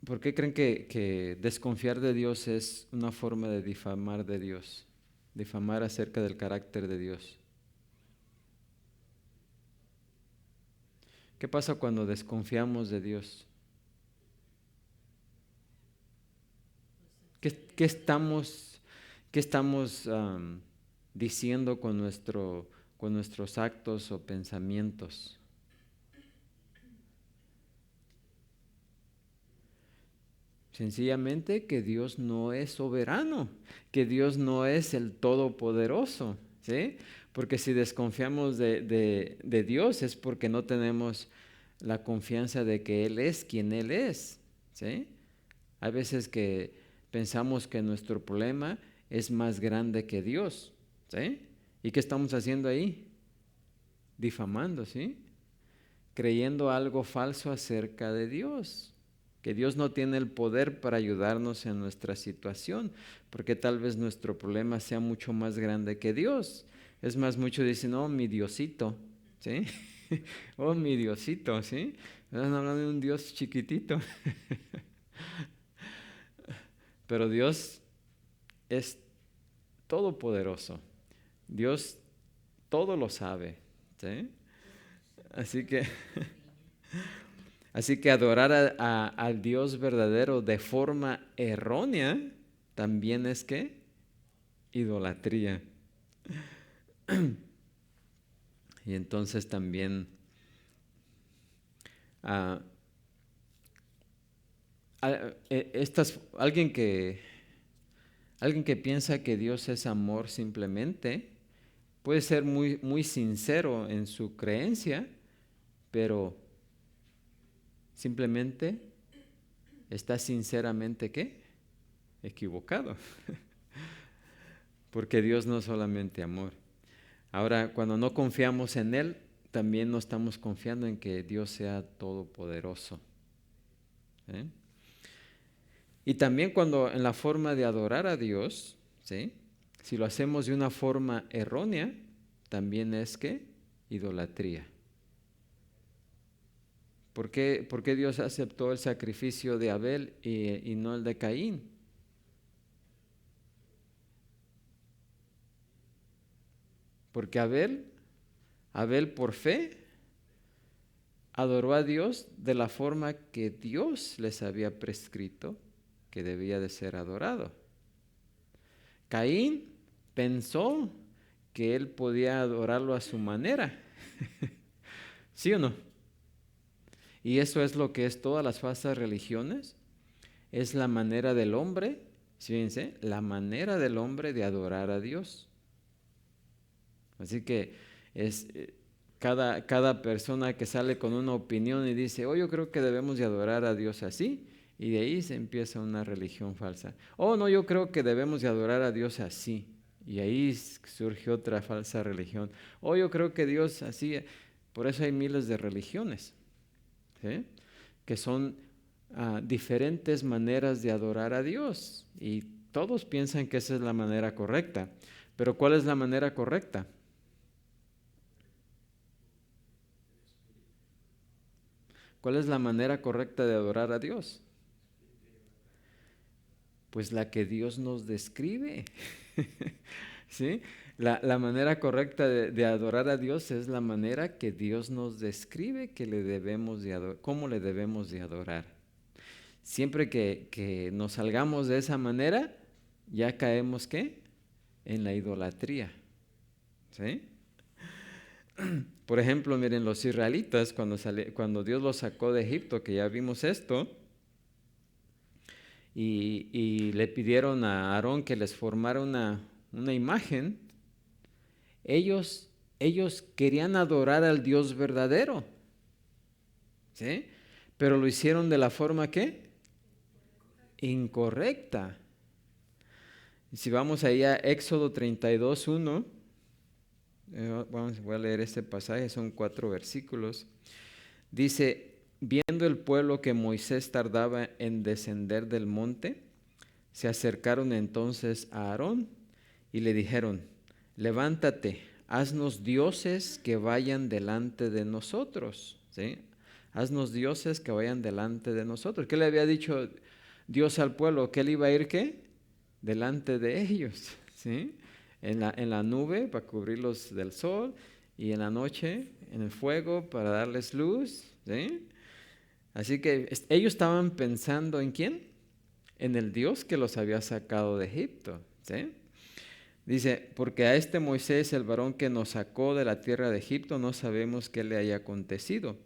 ¿Por qué creen que desconfiar de Dios es una forma de difamar de Dios? Difamar acerca del carácter de Dios. ¿Qué pasa cuando desconfiamos de Dios? ¿Qué estamos diciendo con nuestros actos o pensamientos? Sencillamente que Dios no es soberano, que Dios no es el todopoderoso, ¿sí? Porque si desconfiamos de Dios es porque no tenemos la confianza de que Él es quien Él es, ¿sí? Hay veces que pensamos que nuestro problema es más grande que Dios, ¿sí? ¿Y qué estamos haciendo ahí? Difamando, ¿sí? Creyendo algo falso acerca de Dios, que Dios no tiene el poder para ayudarnos en nuestra situación, porque tal vez nuestro problema sea mucho más grande que Dios. Es más, muchos dicen, oh, mi Diosito, ¿sí? Oh, mi Diosito, ¿sí? Están hablando de un Dios chiquitito. Pero Dios es todopoderoso. Dios todo lo sabe, ¿sí? Así que adorar al Dios verdadero de forma errónea también es ¿qué? Idolatría. Y entonces también alguien que piensa que Dios es amor simplemente puede ser muy, muy sincero en su creencia, pero simplemente está sinceramente, ¿qué? Equivocado. Porque Dios no es solamente amor. Ahora, cuando no confiamos en Él, también no estamos confiando en que Dios sea todopoderoso. ¿Sí? Y también cuando en la forma de adorar a Dios, ¿sí? Si lo hacemos de una forma errónea, también es que idolatría. ¿Por qué Dios aceptó el sacrificio de Abel y no el de Caín? Porque Abel por fe adoró a Dios de la forma que Dios les había prescrito que debía de ser adorado. Caín pensó que él podía adorarlo a su manera. ¿Sí o no? Y eso es lo que es todas las falsas religiones. Es la manera del hombre, fíjense, la manera del hombre de adorar a Dios. Así que es cada persona que sale con una opinión y dice, oh, yo creo que debemos de adorar a Dios así, y de ahí se empieza una religión falsa. Oh, no, yo creo que debemos de adorar a Dios así, y ahí surge otra falsa religión. Oh, yo creo que Dios así, por eso hay miles de religiones, ¿sí? Que son diferentes maneras de adorar a Dios, y todos piensan que esa es la manera correcta. Pero ¿cuál es la manera correcta? ¿Cuál es la manera correcta de adorar a Dios? Pues la que Dios nos describe. ¿Sí? La manera correcta de adorar a Dios es la manera que Dios nos describe que le debemos de adorar, cómo le debemos de adorar. Siempre que nos salgamos de esa manera, ya caemos, ¿qué? En la idolatría. ¿Sí? Por ejemplo, miren, los israelitas, cuando Dios los sacó de Egipto, que ya vimos esto, y le pidieron a Aarón que les formara una imagen, ellos querían adorar al Dios verdadero, ¿sí? Pero lo hicieron de la forma, ¿qué? Incorrecta. Si vamos ahí a Éxodo 32:1, voy a leer este pasaje, son 4 versículos. Dice, viendo el pueblo que Moisés tardaba en descender del monte, se acercaron entonces a Aarón y le dijeron, levántate, haznos dioses que vayan delante de nosotros. ¿Sí? Haznos dioses que vayan delante de nosotros. ¿Qué le había dicho Dios al pueblo? Que él iba a ir, ¿qué? Delante de ellos. ¿Sí? En la nube para cubrirlos del sol y en la noche en el fuego para darles luz. ¿Sí? Así que ellos estaban pensando ¿en quién? En el Dios que los había sacado de Egipto. ¿Sí? Dice, porque a este Moisés, el varón que nos sacó de la tierra de Egipto, no sabemos qué le haya acontecido.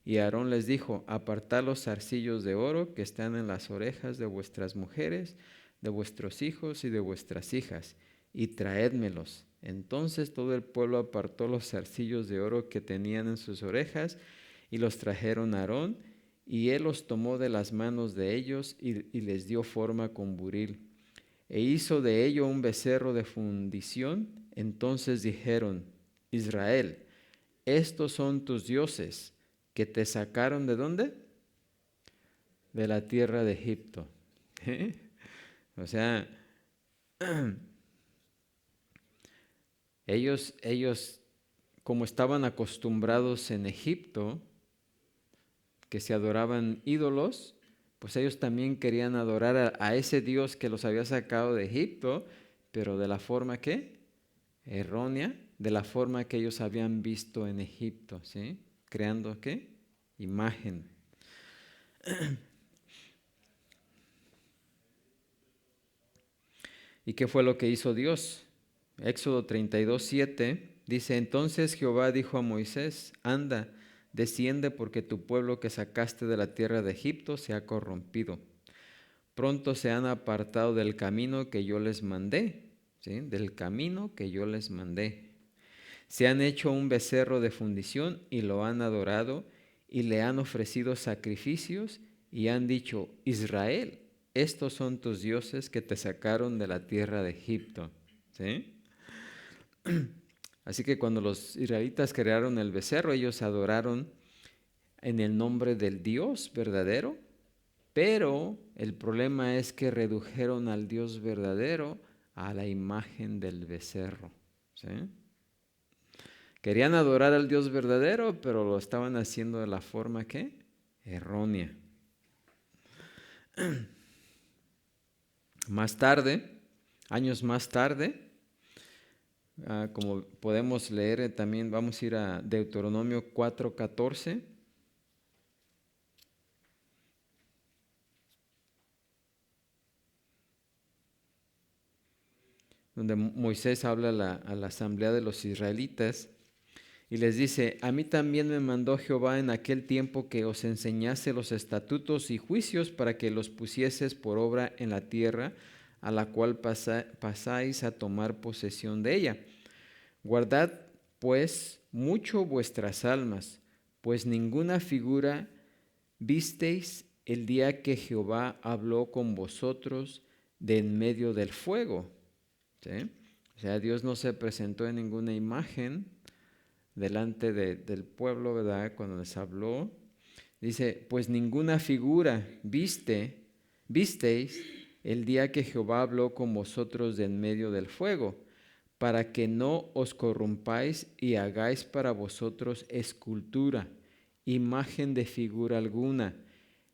Y Aarón les dijo, apartad los zarcillos de oro que están en las orejas de vuestras mujeres, de vuestros hijos y de vuestras hijas, y traédmelos. Entonces todo el pueblo apartó los zarcillos de oro que tenían en sus orejas, y los trajeron a Aarón, y él los tomó de las manos de ellos, y les dio forma con buril. E hizo de ello un becerro de fundición. Entonces dijeron, Israel, estos son tus dioses, que te sacaron ¿de dónde? De la tierra de Egipto. O sea, ellos como estaban acostumbrados en Egipto, que se adoraban ídolos, pues ellos también querían adorar a ese Dios que los había sacado de Egipto, pero de la forma ¿qué? Errónea, de la forma que ellos habían visto en Egipto, ¿sí? Creando ¿qué? Imagen. ¿Y qué fue lo que hizo Dios? Éxodo 32:7 dice, entonces Jehová dijo a Moisés, anda, desciende porque tu pueblo que sacaste de la tierra de Egipto se ha corrompido. Pronto se han apartado del camino que yo les mandé, ¿sí? Del camino que yo les mandé. Se han hecho un becerro de fundición y lo han adorado y le han ofrecido sacrificios y han dicho, Israel, estos son tus dioses que te sacaron de la tierra de Egipto. ¿Sí? Así que cuando los israelitas crearon el becerro, ellos adoraron en el nombre del Dios verdadero, pero el problema es que redujeron al Dios verdadero a la imagen del becerro. ¿Sí? Querían adorar al Dios verdadero, pero lo estaban haciendo de la forma que errónea. Más tarde, años más tarde, como podemos leer también, vamos a ir a Deuteronomio 4:14. Donde Moisés habla a la asamblea de los israelitas y les dice, a mí también me mandó Jehová en aquel tiempo que os enseñase los estatutos y juicios para que los pusieses por obra en la tierra a la cual pasáis a tomar posesión de ella. Guardad pues mucho vuestras almas, pues ninguna figura visteis el día que Jehová habló con vosotros de en medio del fuego. ¿Sí? O sea, Dios no se presentó en ninguna imagen delante del pueblo, ¿verdad? Cuando les habló, dice, pues ninguna figura visteis el día que Jehová habló con vosotros de en medio del fuego, para que no os corrompáis y hagáis para vosotros escultura, imagen de figura alguna,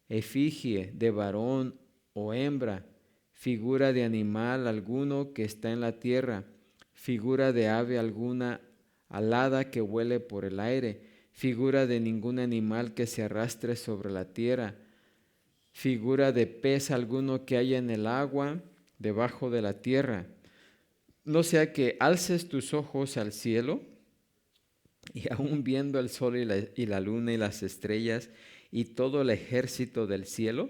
efigie de varón o hembra, figura de animal alguno que está en la tierra, figura de ave alguna alada que vuele por el aire, figura de ningún animal que se arrastre sobre la tierra, figura de pez alguno que haya en el agua debajo de la tierra. No sea que alces tus ojos al cielo y aún viendo el sol y la luna y las estrellas y todo el ejército del cielo,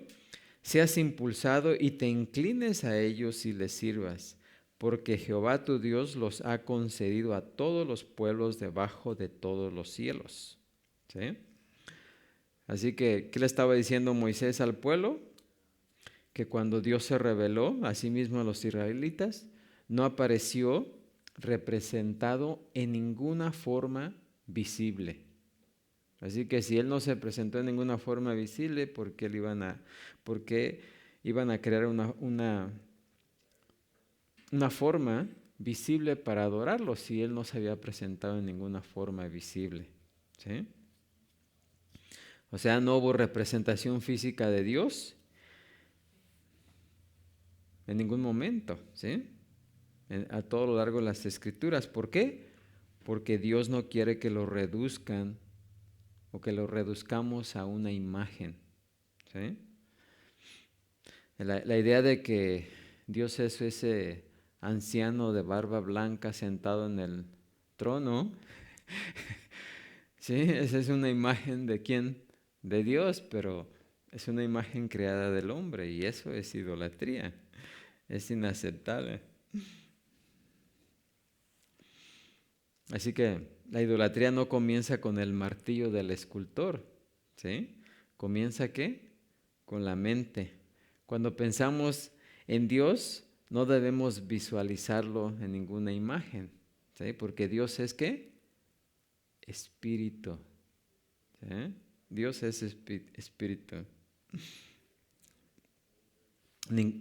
seas impulsado y te inclines a ellos y les sirvas, porque Jehová tu Dios los ha concedido a todos los pueblos debajo de todos los cielos. ¿Sí? Así que, ¿qué le estaba diciendo Moisés al pueblo? Que cuando Dios se reveló a sí mismo a los israelitas, no apareció representado en ninguna forma visible. Así que si Él no se presentó en ninguna forma visible, ¿por qué iban a crear una forma visible para adorarlo si Él no se había presentado en ninguna forma visible? ¿Sí? O sea, no hubo representación física de Dios en ningún momento, ¿sí? A todo lo largo de las Escrituras. ¿Por qué? Porque Dios no quiere que lo reduzcan o que lo reduzcamos a una imagen, ¿sí? La idea de que Dios es ese anciano de barba blanca sentado en el trono, ¿sí? Esa es una imagen de ¿quién? De Dios, pero es una imagen creada del hombre y eso es idolatría, es inaceptable. Así que la idolatría no comienza con el martillo del escultor, ¿sí? ¿Comienza qué? Con la mente. Cuando pensamos en Dios, no debemos visualizarlo en ninguna imagen, ¿sí? Porque Dios es ¿qué? Espíritu. ¿Sí? Dios es espíritu.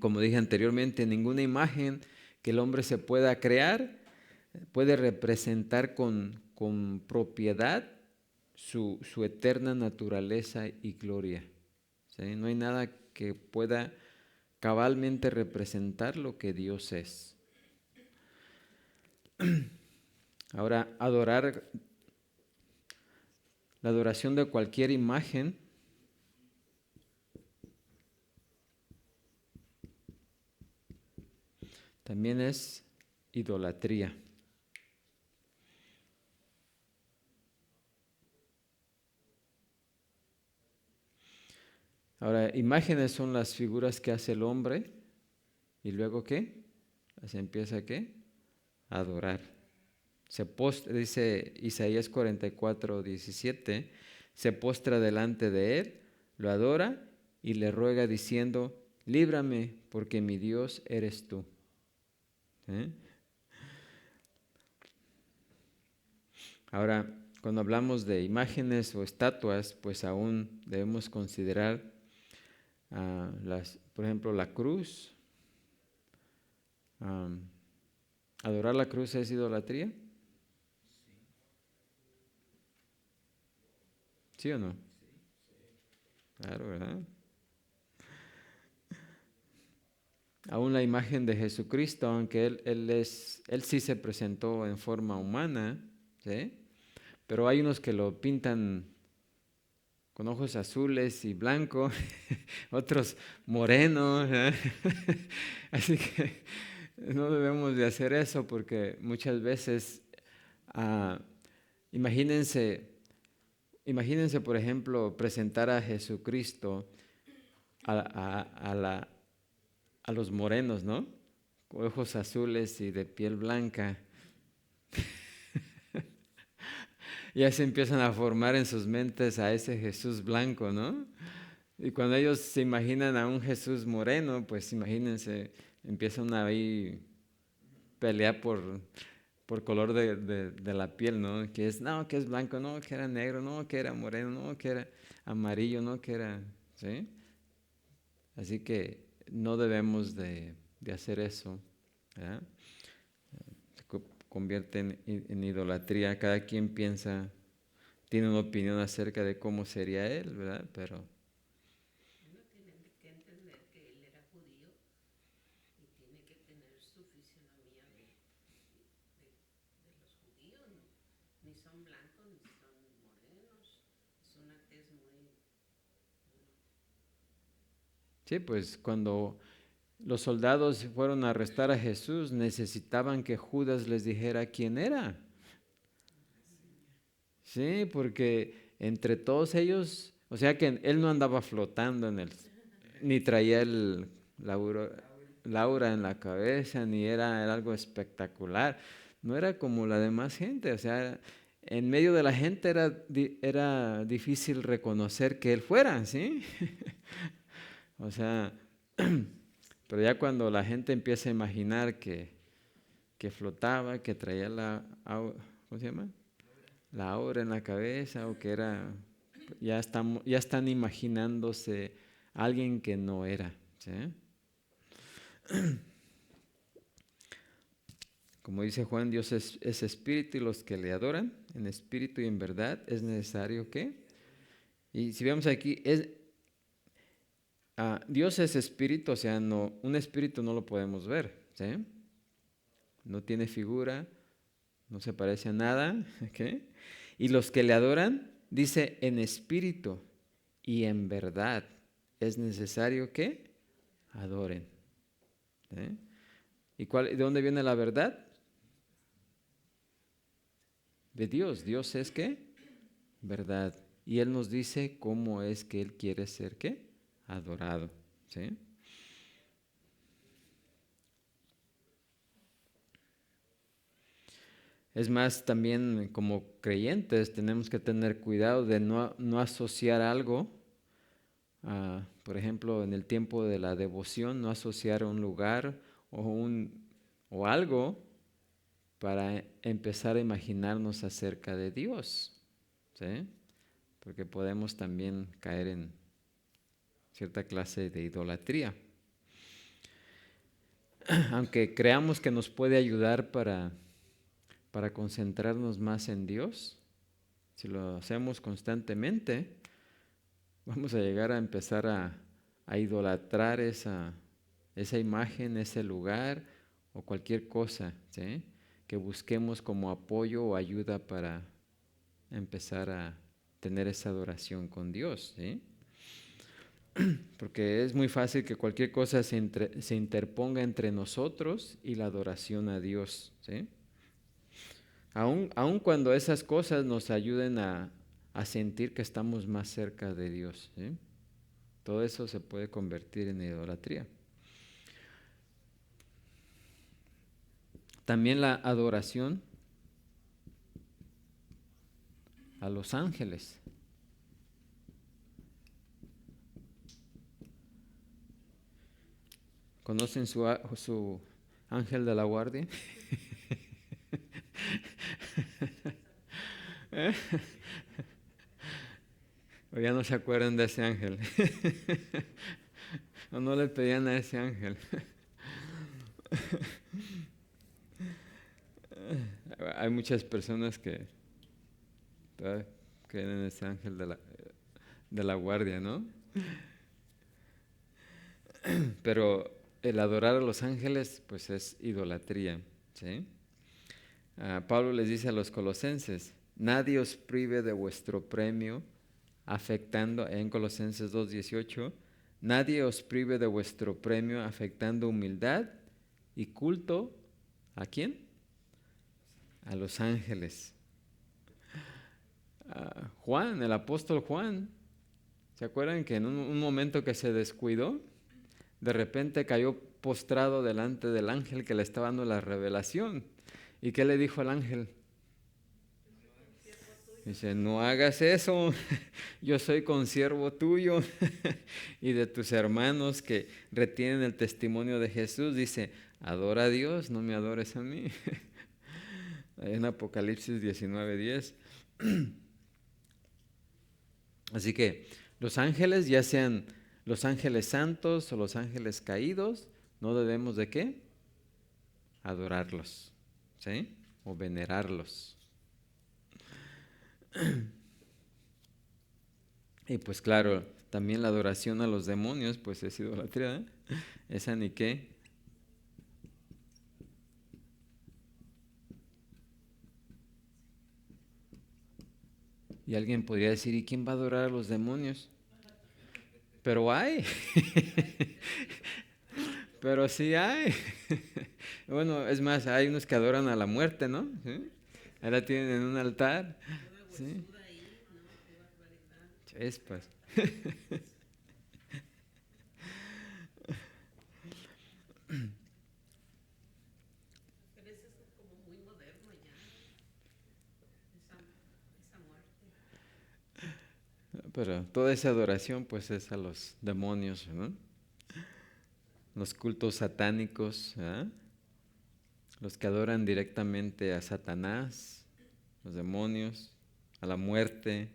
Como dije anteriormente, ninguna imagen que el hombre se pueda crear puede representar con propiedad su eterna naturaleza y gloria. ¿Sí? No hay nada que pueda cabalmente representar lo que Dios es. Ahora, la adoración de cualquier imagen también es idolatría. Ahora, imágenes son las figuras que hace el hombre y luego ¿qué? Se empieza ¿qué? A adorar. dice Isaías 44:17, se postra delante de él, lo adora y le ruega diciendo, líbrame porque mi Dios eres tú. ¿Eh? Ahora, cuando hablamos de imágenes o estatuas, pues aún debemos considerar por ejemplo, la cruz. ¿Adorar la cruz es idolatría? ¿Sí o no? Claro, ¿verdad? Aún la imagen de Jesucristo, aunque él sí se presentó en forma humana, ¿sí? Pero hay unos que lo pintan con ojos azules y blancos, otros morenos, ¿eh? Así que no debemos de hacer eso porque muchas veces, imagínense, por ejemplo, presentar a Jesucristo a los morenos, ¿no? Con ojos azules y de piel blanca. Ya se empiezan a formar en sus mentes a ese Jesús blanco, ¿no? Y cuando ellos se imaginan a un Jesús moreno, pues imagínense, empiezan ahí pelear por color de la piel, ¿no? Que es blanco, no, que era negro, no, que era moreno, no, que era amarillo, no, que era, ¿sí? Así que no debemos de hacer eso, ¿verdad? Se convierte en idolatría. Cada quien tiene una opinión acerca de cómo sería él, ¿verdad? Pero Uno tiene que entender que él era judío y tiene que tener su fisionomía de los judíos, ¿no? Ni son blancos ni son morenos, es una tez muy... sí, pues cuando los soldados fueron a arrestar a Jesús, necesitaban que Judas les dijera quién era. Sí, porque entre todos ellos, o sea que él no andaba flotando ni traía la aura en la cabeza, ni era algo espectacular. No era como la demás gente, o sea, en medio de la gente era difícil reconocer que él fuera, ¿sí? O sea, pero ya cuando la gente empieza a imaginar que flotaba, que traía ¿cómo se llama? La aura en la cabeza o que era, ya están imaginándose a alguien que no era, ¿sí? Como dice Juan, Dios es espíritu y los que le adoran en espíritu y en verdad es necesario que, y si vemos aquí, Dios es espíritu, o sea, un espíritu no lo podemos ver, ¿sí? No tiene figura, no se parece a nada, ¿ok? Y los que le adoran, dice en espíritu y en verdad es necesario que adoren. ¿Sí? ¿Y de dónde viene la verdad? De Dios. Dios es ¿qué? Verdad. Y Él nos dice cómo es que Él quiere ser ¿qué? Adorado. ¿Sí? Es más, también como creyentes tenemos que tener cuidado de no asociar algo, por ejemplo, en el tiempo de la devoción, no asociar un lugar o algo para empezar a imaginarnos acerca de Dios, ¿sí? Porque podemos también caer en cierta clase de idolatría. Aunque creamos que nos puede ayudar para concentrarnos más en Dios, si lo hacemos constantemente, vamos a llegar a empezar a idolatrar esa imagen, ese lugar o cualquier cosa, ¿sí? Que busquemos como apoyo o ayuda para empezar a tener esa adoración con Dios, ¿sí? Porque es muy fácil que cualquier cosa se interponga entre nosotros y la adoración a Dios, ¿sí? Aun cuando esas cosas nos ayuden a sentir que estamos más cerca de Dios, ¿sí? Todo eso se puede convertir en idolatría. También la adoración a los ángeles. ¿Conocen su ángel de la guardia? ¿Eh? ¿O ya no se acuerdan de ese ángel? ¿O no le pedían a ese ángel? Hay muchas personas que todavía creen en ese ángel de la guardia, ¿no? Pero el adorar a los ángeles, pues es idolatría, ¿sí? Pablo les dice a los colosenses, nadie os prive de vuestro premio, afectando, en Colosenses 2:18, nadie os prive de vuestro premio afectando humildad y culto, ¿a quién? A los ángeles. Juan, el apóstol Juan, ¿se acuerdan que en un momento que se descuidó, de repente cayó postrado delante del ángel que le estaba dando la revelación? ¿Y qué le dijo al ángel? Dice, no hagas eso, yo soy consiervo tuyo y de tus hermanos que retienen el testimonio de Jesús. Dice, adora a Dios, no me adores a mí. Ahí en Apocalipsis 19:10. Así que los ángeles, ya sean los ángeles santos o los ángeles caídos, no debemos de ¿qué? Adorarlos, ¿sí? O venerarlos. Y pues claro, también la adoración a los demonios, pues es idolatría, ¿eh? Esa ni qué. Y alguien podría decir, ¿y quién va a adorar a los demonios? Pero hay. Pero sí hay. Bueno, es más, hay unos que adoran a la muerte, ¿no? ¿Sí? Ahí la tienen en un altar. ¿Sí? Chispas. Pero eso es como muy moderno ya, esa muerte. Pero toda esa adoración pues es a los demonios, ¿no? Los cultos satánicos, ¿eh? Los que adoran directamente a Satanás, los demonios, a la muerte.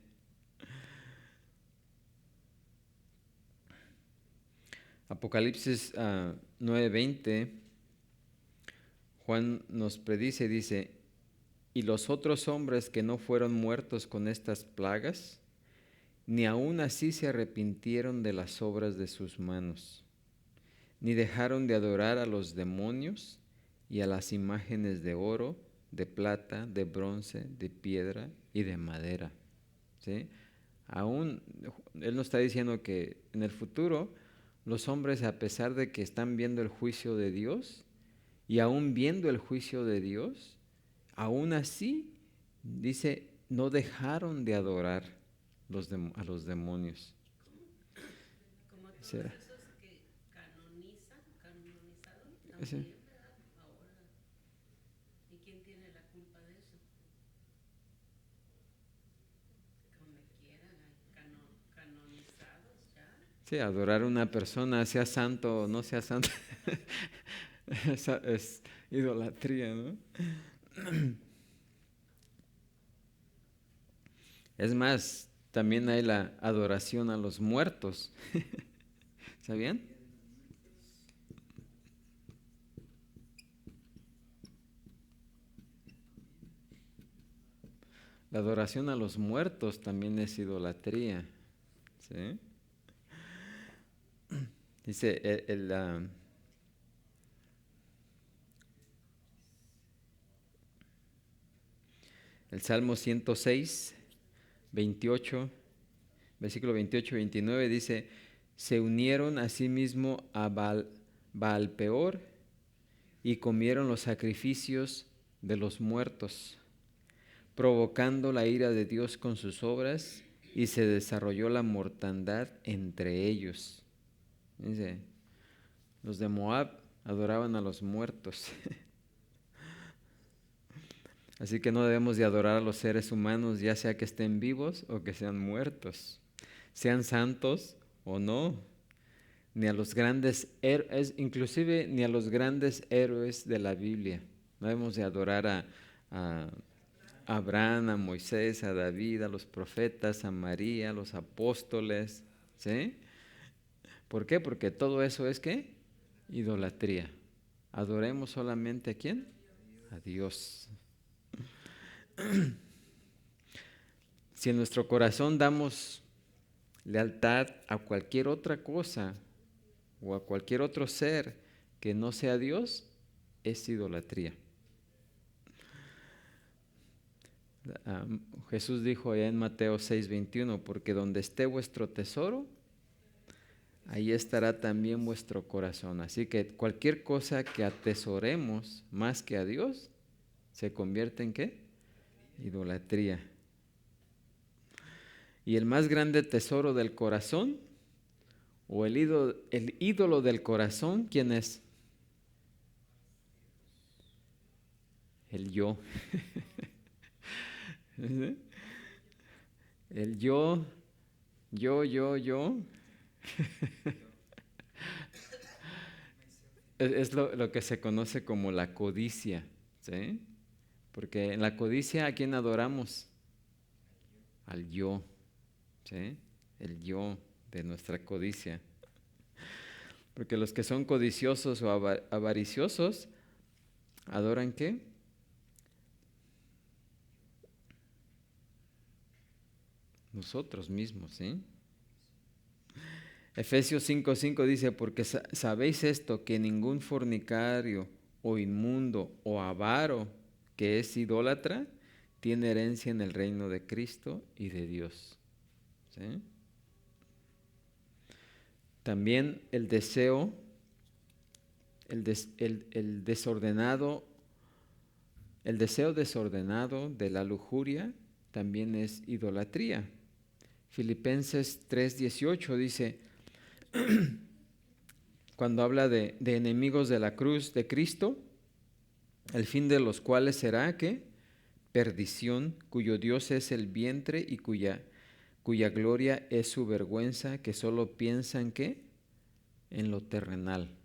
Apocalipsis 9:20, Juan nos predice, dice, y los otros hombres que no fueron muertos con estas plagas, ni aun así se arrepintieron de las obras de sus manos, ni dejaron de adorar a los demonios y a las imágenes de oro, de plata, de bronce, de piedra y de madera. ¿Sí? Aún, él nos está diciendo que en el futuro los hombres, a pesar de que están viendo el juicio de Dios, y aún viendo el juicio de Dios, aún así, dice, no dejaron de adorar a los demonios. Como todos ¿Será? esos que canonizaron Sí. también, ¿verdad? Ahora, ¿y quién tiene la culpa de eso? Donde quieran, hay canonizados ya. Sí, adorar a una persona, sea santo o no sea santo, es idolatría, ¿no? Es más, también hay la adoración a los muertos. ¿Sabían? La adoración a los muertos también es idolatría. ¿Sí? Dice el Salmo 106, 28, versículo 28 y 29 dice, se unieron a sí mismo a Baal-peor y comieron los sacrificios de los muertos, provocando la ira de Dios con sus obras, y se desarrolló la mortandad entre ellos. Dice, los de Moab adoraban a los muertos. Así que no debemos de adorar a los seres humanos, ya sea que estén vivos o que sean muertos, sean santos o no, ni a los grandes héroes, inclusive ni a los grandes héroes de la Biblia. No debemos de adorar a Abraham, a Moisés, a David, a los profetas, a María, a los apóstoles, ¿sí? ¿Por qué? Porque todo eso es ¿qué? Idolatría. Adoremos solamente ¿a quién? A Dios. Si en nuestro corazón damos lealtad a cualquier otra cosa o a cualquier otro ser que no sea Dios, es idolatría. Jesús dijo allá en Mateo 6:21, porque donde esté vuestro tesoro, ahí estará también vuestro corazón. Así que cualquier cosa que atesoremos más que a Dios, se convierte en ¿qué? Idolatría. Y el más grande tesoro del corazón, o el ídolo del corazón, ¿quién es? El yo. El yo. Es lo que se conoce como la codicia, ¿sí? Porque en la codicia, ¿a quién adoramos? Al yo, ¿sí? El yo de nuestra codicia. Porque los que son codiciosos o avariciosos, ¿adoran qué? Nosotros mismos, ¿sí? Efesios 5:5 dice, porque sabéis esto, que ningún fornicario o inmundo o avaro que es idólatra tiene herencia en el reino de Cristo y de Dios. ¿Sí? También el deseo, el deseo desordenado de la lujuria también es idolatría. Filipenses 3:18 dice, cuando habla de enemigos de la cruz de Cristo, el fin de los cuales será ¿qué? Perdición, cuyo Dios es el vientre y cuya gloria es su vergüenza, que solo piensan ¿qué? En lo terrenal.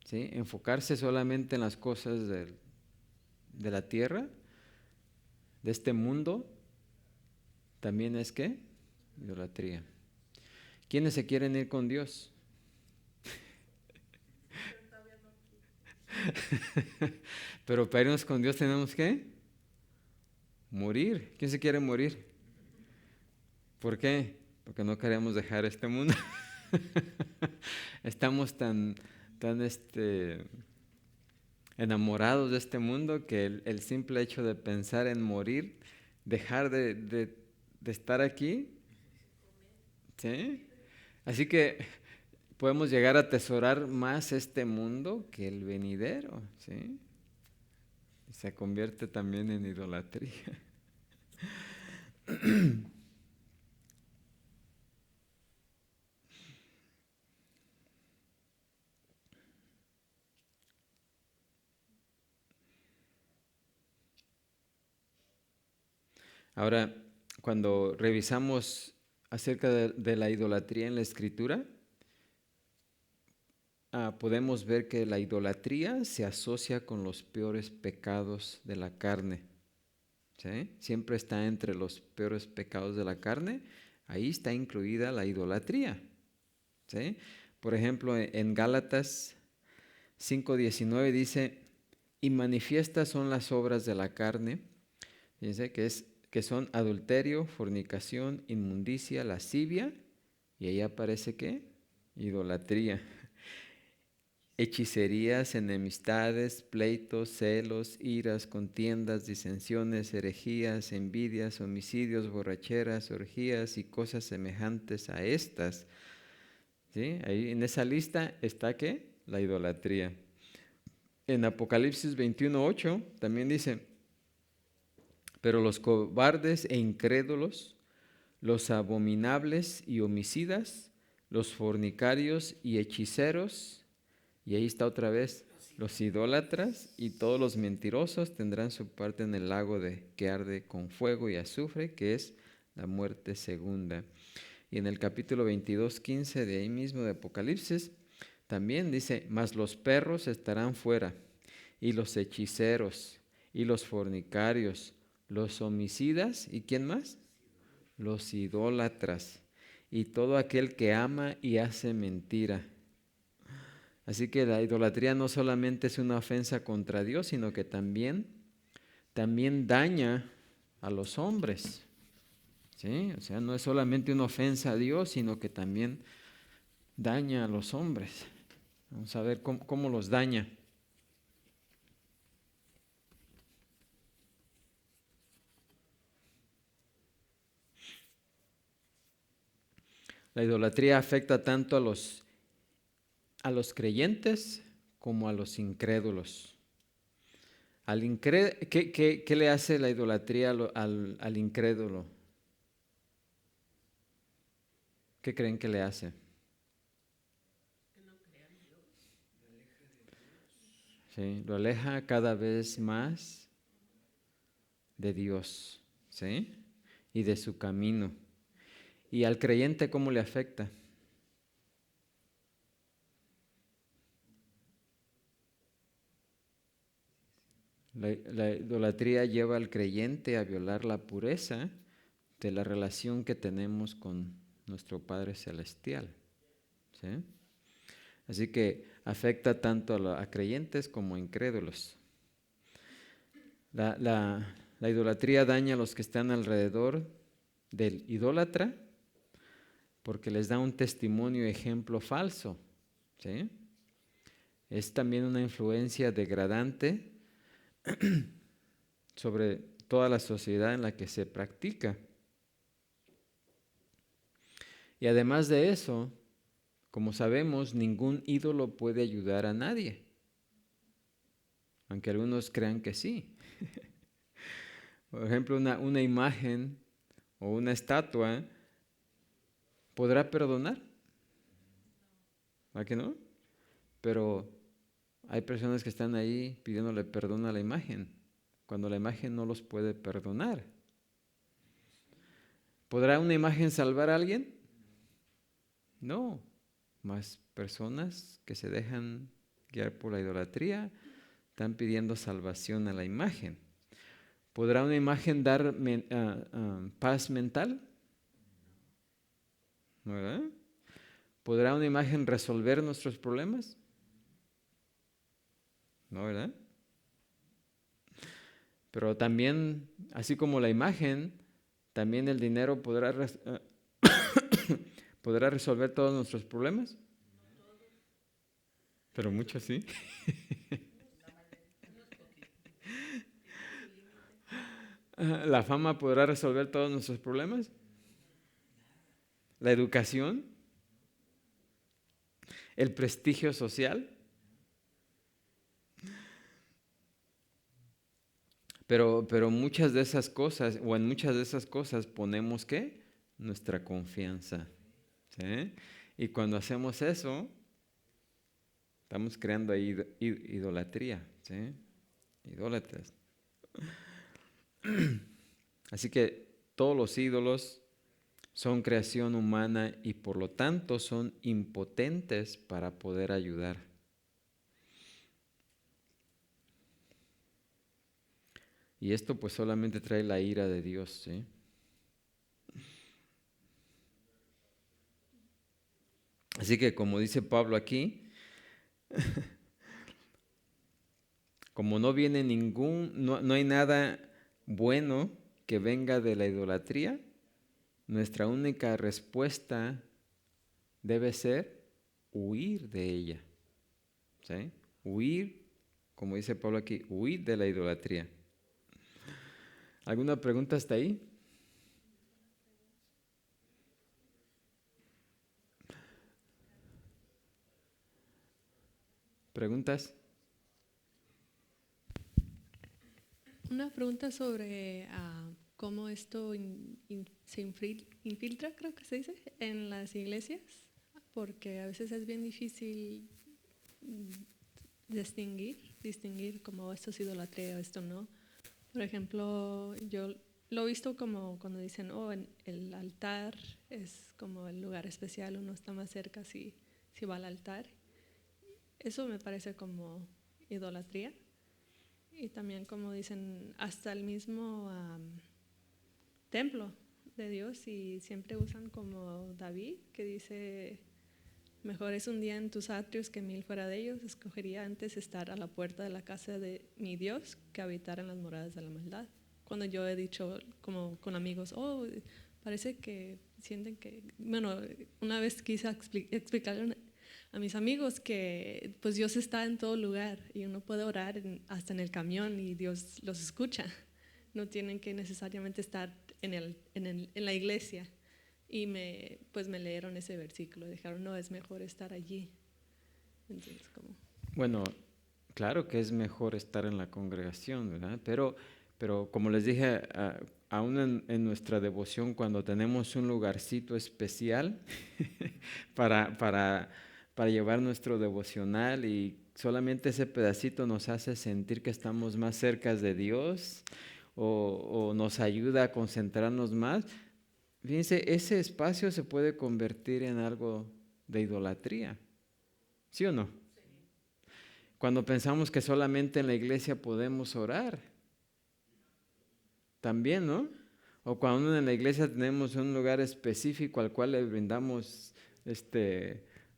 ¿Sí? Enfocarse solamente en las cosas de la tierra, de este mundo, también es ¿qué? Idolatría. ¿Quiénes se quieren ir con Dios? Pero para irnos con Dios tenemos que morir. ¿Quién se quiere morir? ¿Por qué? Porque no queremos dejar este mundo. Estamos tan enamorados de este mundo que el simple hecho de pensar en morir, dejar de estar aquí, ¿sí? Así que podemos llegar a atesorar más este mundo que el venidero, ¿sí? Y se convierte también en idolatría. Ahora, cuando revisamos acerca de la idolatría en la Escritura, podemos ver que la idolatría se asocia con los peores pecados de la carne. ¿Sí? Siempre está entre los peores pecados de la carne. Ahí está incluida la idolatría. ¿Sí? Por ejemplo, en Gálatas 5:19 dice, y manifiestas son las obras de la carne. Dice que son adulterio, fornicación, inmundicia, lascivia, y ahí aparece ¿qué? Idolatría. Hechicerías, enemistades, pleitos, celos, iras, contiendas, disensiones, herejías, envidias, homicidios, borracheras, orgías y cosas semejantes a estas. ¿Sí? Ahí en esa lista está ¿qué? La idolatría. En Apocalipsis 21:8 también dice, pero los cobardes e incrédulos, los abominables y homicidas, los fornicarios y hechiceros, y ahí está otra vez, Los idólatras y todos los mentirosos tendrán su parte en el lago que arde con fuego y azufre, que es la muerte segunda. Y en el capítulo 22:15 de ahí mismo de Apocalipsis, también dice, mas los perros estarán fuera, y los hechiceros, y los fornicarios, los homicidas, ¿y quién más? Los idólatras, y todo aquel que ama y hace mentira. Así que la idolatría no solamente es una ofensa contra Dios, sino que también daña a los hombres. ¿Sí? O sea, no es solamente una ofensa a Dios, sino que también daña a los hombres. Vamos a ver cómo los daña. La idolatría afecta tanto a los creyentes como a los incrédulos. ¿Qué le hace la idolatría al incrédulo? ¿Qué creen que le hace? Sí, lo aleja cada vez más de Dios, ¿sí? Y de su camino. ¿Y al creyente cómo le afecta? La idolatría lleva al creyente a violar la pureza de la relación que tenemos con nuestro Padre Celestial, ¿sí? Así que afecta tanto a creyentes como a incrédulos. La idolatría daña a los que están alrededor del idólatra porque les da un testimonio y ejemplo falso, ¿sí? Es también una influencia degradante sobre toda la sociedad en la que se practica. Y además de eso, como sabemos, ningún ídolo puede ayudar a nadie, aunque algunos crean que sí. Por ejemplo, una imagen o una estatua podrá perdonar, ¿a qué no? Pero hay personas que están ahí pidiéndole perdón a la imagen, cuando la imagen no los puede perdonar. ¿Podrá una imagen salvar a alguien? No, más personas que se dejan guiar por la idolatría están pidiendo salvación a la imagen. ¿Podrá una imagen dar paz mental? ¿No, verdad? ¿Podrá una imagen resolver nuestros problemas? ¿No, verdad? Pero también, así como la imagen, también el dinero podrá resolver todos nuestros problemas. Pero muchos sí. ¿La fama podrá resolver todos nuestros problemas? ¿La educación? ¿El prestigio social? Pero muchas de esas cosas, o en muchas de esas cosas ponemos ¿qué? Nuestra confianza, ¿sí? Y cuando hacemos eso, estamos creando ahí idolatría, ¿sí? Idólatras. Así que todos los ídolos son creación humana y por lo tanto son impotentes para poder ayudar. Y esto pues solamente trae la ira de Dios, ¿sí? Así que como dice Pablo aquí, como no viene no hay nada bueno que venga de la idolatría, nuestra única respuesta debe ser huir de ella, ¿sí? Huir, como dice Pablo aquí, huir de la idolatría. ¿Alguna pregunta hasta ahí? ¿Preguntas? Una pregunta sobre cómo esto se infiltra, creo que se dice, en las iglesias, porque a veces es bien difícil distinguir como esto es idolatría, esto no. Por ejemplo, yo lo he visto como cuando dicen, el altar es como el lugar especial, uno está más cerca si va al altar. Eso me parece como idolatría. Y también como dicen, hasta el mismo templo de Dios, y siempre usan como David, que dice, mejor es un día en tus atrios que 1000 fuera de ellos. Escogería antes estar a la puerta de la casa de mi Dios que habitar en las moradas de la maldad. Cuando yo he dicho como con amigos, parece que sienten que, bueno, una vez quise explicarle a mis amigos que pues Dios está en todo lugar y uno puede orar hasta en el camión y Dios los escucha. No tienen que necesariamente estar en la iglesia. Y me leyeron ese versículo, dijeron, no, es mejor estar allí. Entonces, Bueno, claro que es mejor estar en la congregación, ¿verdad? Pero como les dije, aún en nuestra devoción, cuando tenemos un lugarcito especial para llevar nuestro devocional, y solamente ese pedacito nos hace sentir que estamos más cerca de Dios o nos ayuda a concentrarnos más. Fíjense, ese espacio se puede convertir en algo de idolatría, ¿sí o no? Sí. Cuando pensamos que solamente en la iglesia podemos orar, también, ¿no? O cuando en la iglesia tenemos un lugar específico al cual le brindamos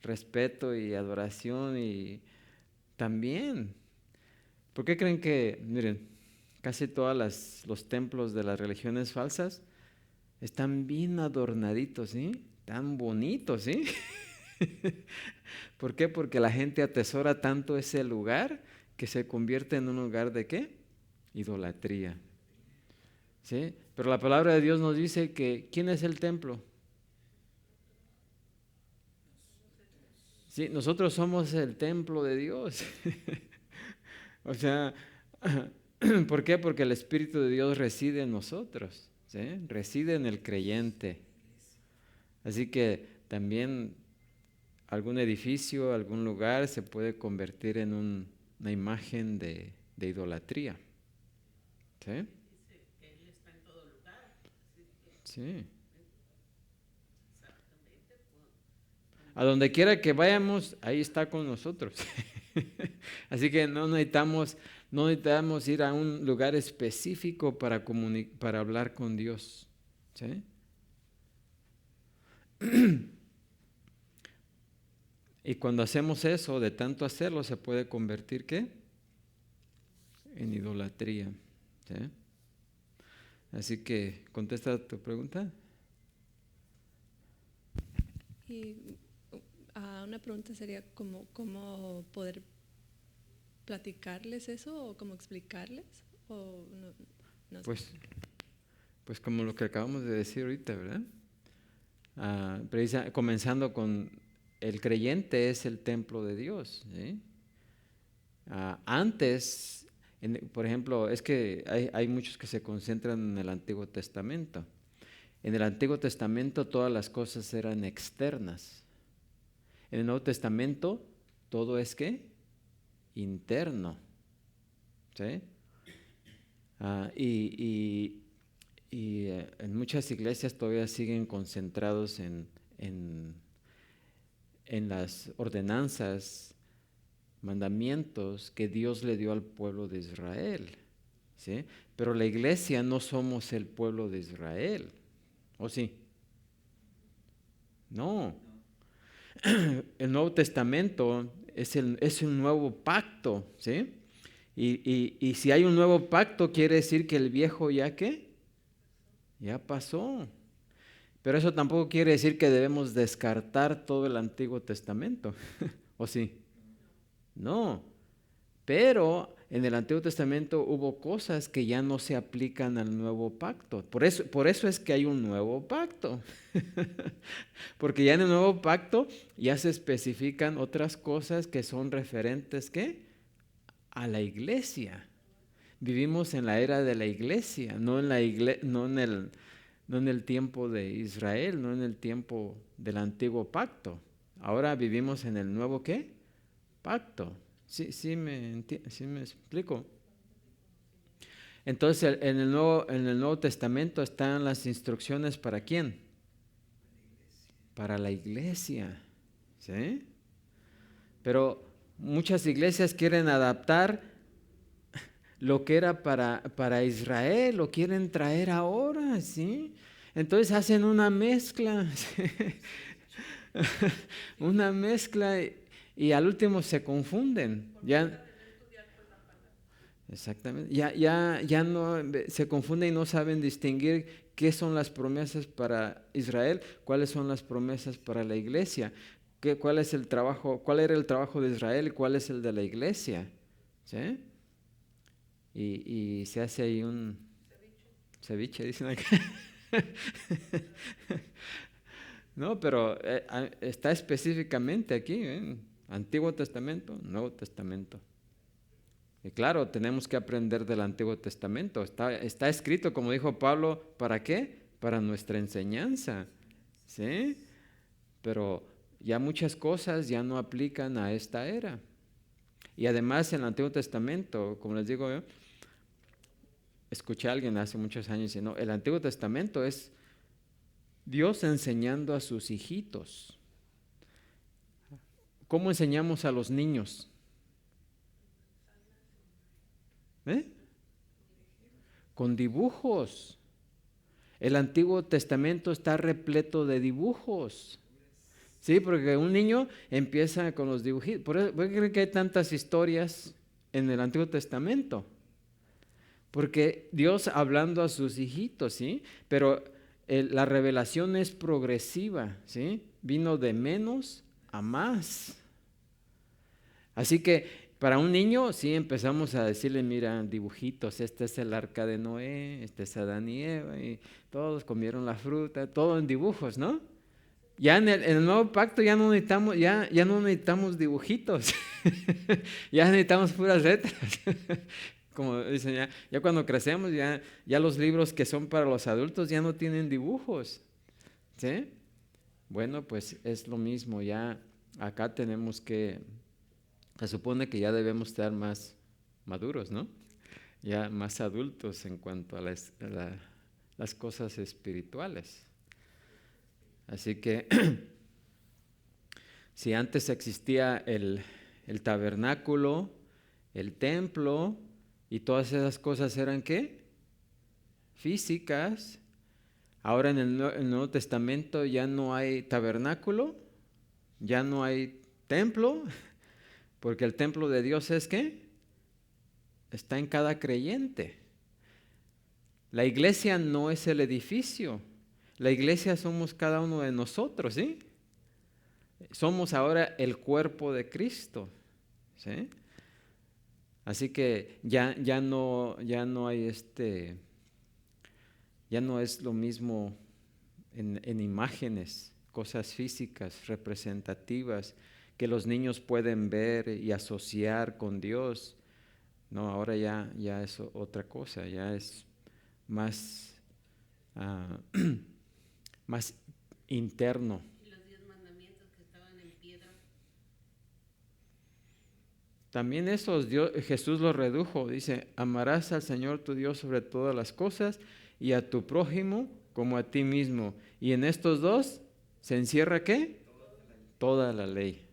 respeto y adoración, y también. ¿Por qué creen que, miren, casi todos los templos de las religiones falsas están bien adornaditos, ¿sí? Tan bonitos, ¿sí? ¿Por qué? Porque la gente atesora tanto ese lugar que se convierte en un lugar de ¿qué? Idolatría. ¿Sí? Pero la palabra de Dios nos dice que ¿quién es el templo? Sí, nosotros somos el templo de Dios. O sea, ¿por qué? Porque el Espíritu de Dios reside en nosotros, ¿sí? Reside en el creyente. Así que también algún edificio, algún lugar se puede convertir en una imagen de idolatría. ¿Sí? Dice que Él está en todo lugar. Así que, Sí. exactamente. A donde quiera que vayamos, ahí está con nosotros. Así que no necesitamos ir a un lugar específico para hablar con Dios. ¿Sí? Y cuando hacemos eso, de tanto hacerlo, se puede convertir, ¿qué? En idolatría. ¿Sí? Así que, ¿contesta tu pregunta? y una pregunta sería cómo poder platicarles eso o cómo explicarles, o no sé. Pues como lo que acabamos de decir ahorita, ¿verdad? Comenzando con el creyente es el templo de Dios, ¿sí? Antes, por ejemplo, es que hay muchos que se concentran en el Antiguo Testamento. En el Antiguo Testamento todas las cosas eran externas. En el Nuevo Testamento todo es ¿qué? Interno. ¿Sí? Y en muchas iglesias todavía siguen concentrados en las ordenanzas, mandamientos que Dios le dio al pueblo de Israel, ¿sí? Pero la iglesia no somos el pueblo de Israel, ¿o sí? No. El Nuevo Testamento es un nuevo pacto, ¿sí? Y si hay un nuevo pacto, quiere decir que el viejo ya ¿qué? Ya pasó. Pero eso tampoco quiere decir que debemos descartar todo el Antiguo Testamento, ¿o sí? No, pero en el Antiguo Testamento hubo cosas que ya no se aplican al nuevo pacto. Por eso es que hay un nuevo pacto. Porque ya en el nuevo pacto ya se especifican otras cosas que son referentes ¿qué? A la iglesia. Vivimos en la era de la iglesia, no en el tiempo de Israel, no en el tiempo del antiguo pacto. Ahora vivimos en el nuevo ¿qué? Pacto. sí sí me explico. Entonces, en el Nuevo Testamento están las instrucciones ¿para quién? Para la iglesia, ¿sí? Pero muchas iglesias quieren adaptar lo que era para Israel, lo quieren traer ahora, ¿sí? Entonces hacen una mezcla, ¿sí? Una mezcla y al último se confunden. Ya, exactamente. Ya no se confunden y no saben distinguir qué son las promesas para Israel, cuáles son las promesas para la iglesia, cuál es el trabajo, cuál era el trabajo de Israel y cuál es el de la iglesia, ¿sí? Y se hace ahí un ceviche, dicen acá. No, pero está específicamente aquí, Antiguo Testamento, Nuevo Testamento. Y claro, tenemos que aprender del Antiguo Testamento. Está escrito, como dijo Pablo, ¿para qué? Para nuestra enseñanza, ¿sí? Pero ya muchas cosas ya no aplican a esta era. Y además en el Antiguo Testamento, como les digo yo, escuché a alguien hace muchos años diciendo, no, el Antiguo Testamento es Dios enseñando a sus hijitos. ¿Cómo enseñamos a los niños? Con dibujos. El Antiguo Testamento está repleto de dibujos. Sí, porque un niño empieza con los dibujitos. ¿Por qué creen que hay tantas historias en el Antiguo Testamento? Porque Dios hablando a sus hijitos, ¿sí? Pero la revelación es progresiva, ¿sí? Vino de menos a más. Así que para un niño, sí, empezamos a decirle, mira, dibujitos, este es el arca de Noé, este es Adán y Eva, y todos comieron la fruta, todo en dibujos, ¿no? Ya en el nuevo pacto ya no necesitamos dibujitos, ya necesitamos puras letras. Como dicen, ya cuando crecemos, ya los libros que son para los adultos ya no tienen dibujos, ¿sí? Bueno, pues es lo mismo, ya acá tenemos que, se supone que ya debemos estar más maduros, ¿no? Ya más adultos en cuanto a las cosas espirituales. Así que si antes existía el tabernáculo, el templo, y todas esas cosas eran ¿qué? Físicas. Ahora en el Nuevo Testamento ya no hay tabernáculo, ya no hay templo, porque el templo de Dios es ¿qué? Está en cada creyente. La iglesia no es el edificio, la iglesia somos cada uno de nosotros, ¿sí? Somos ahora el cuerpo de Cristo, ¿sí? Así que ya no hay ya no es lo mismo en imágenes, cosas físicas, representativas, que los niños pueden ver y asociar con Dios. No, ahora ya es otra cosa, ya es más, más interno. Y los 10 mandamientos que estaban en piedra. También esos Jesús los redujo, dice, amarás al Señor tu Dios sobre todas las cosas y a tu prójimo como a ti mismo. Y en estos dos se encierra ¿qué? Toda la ley.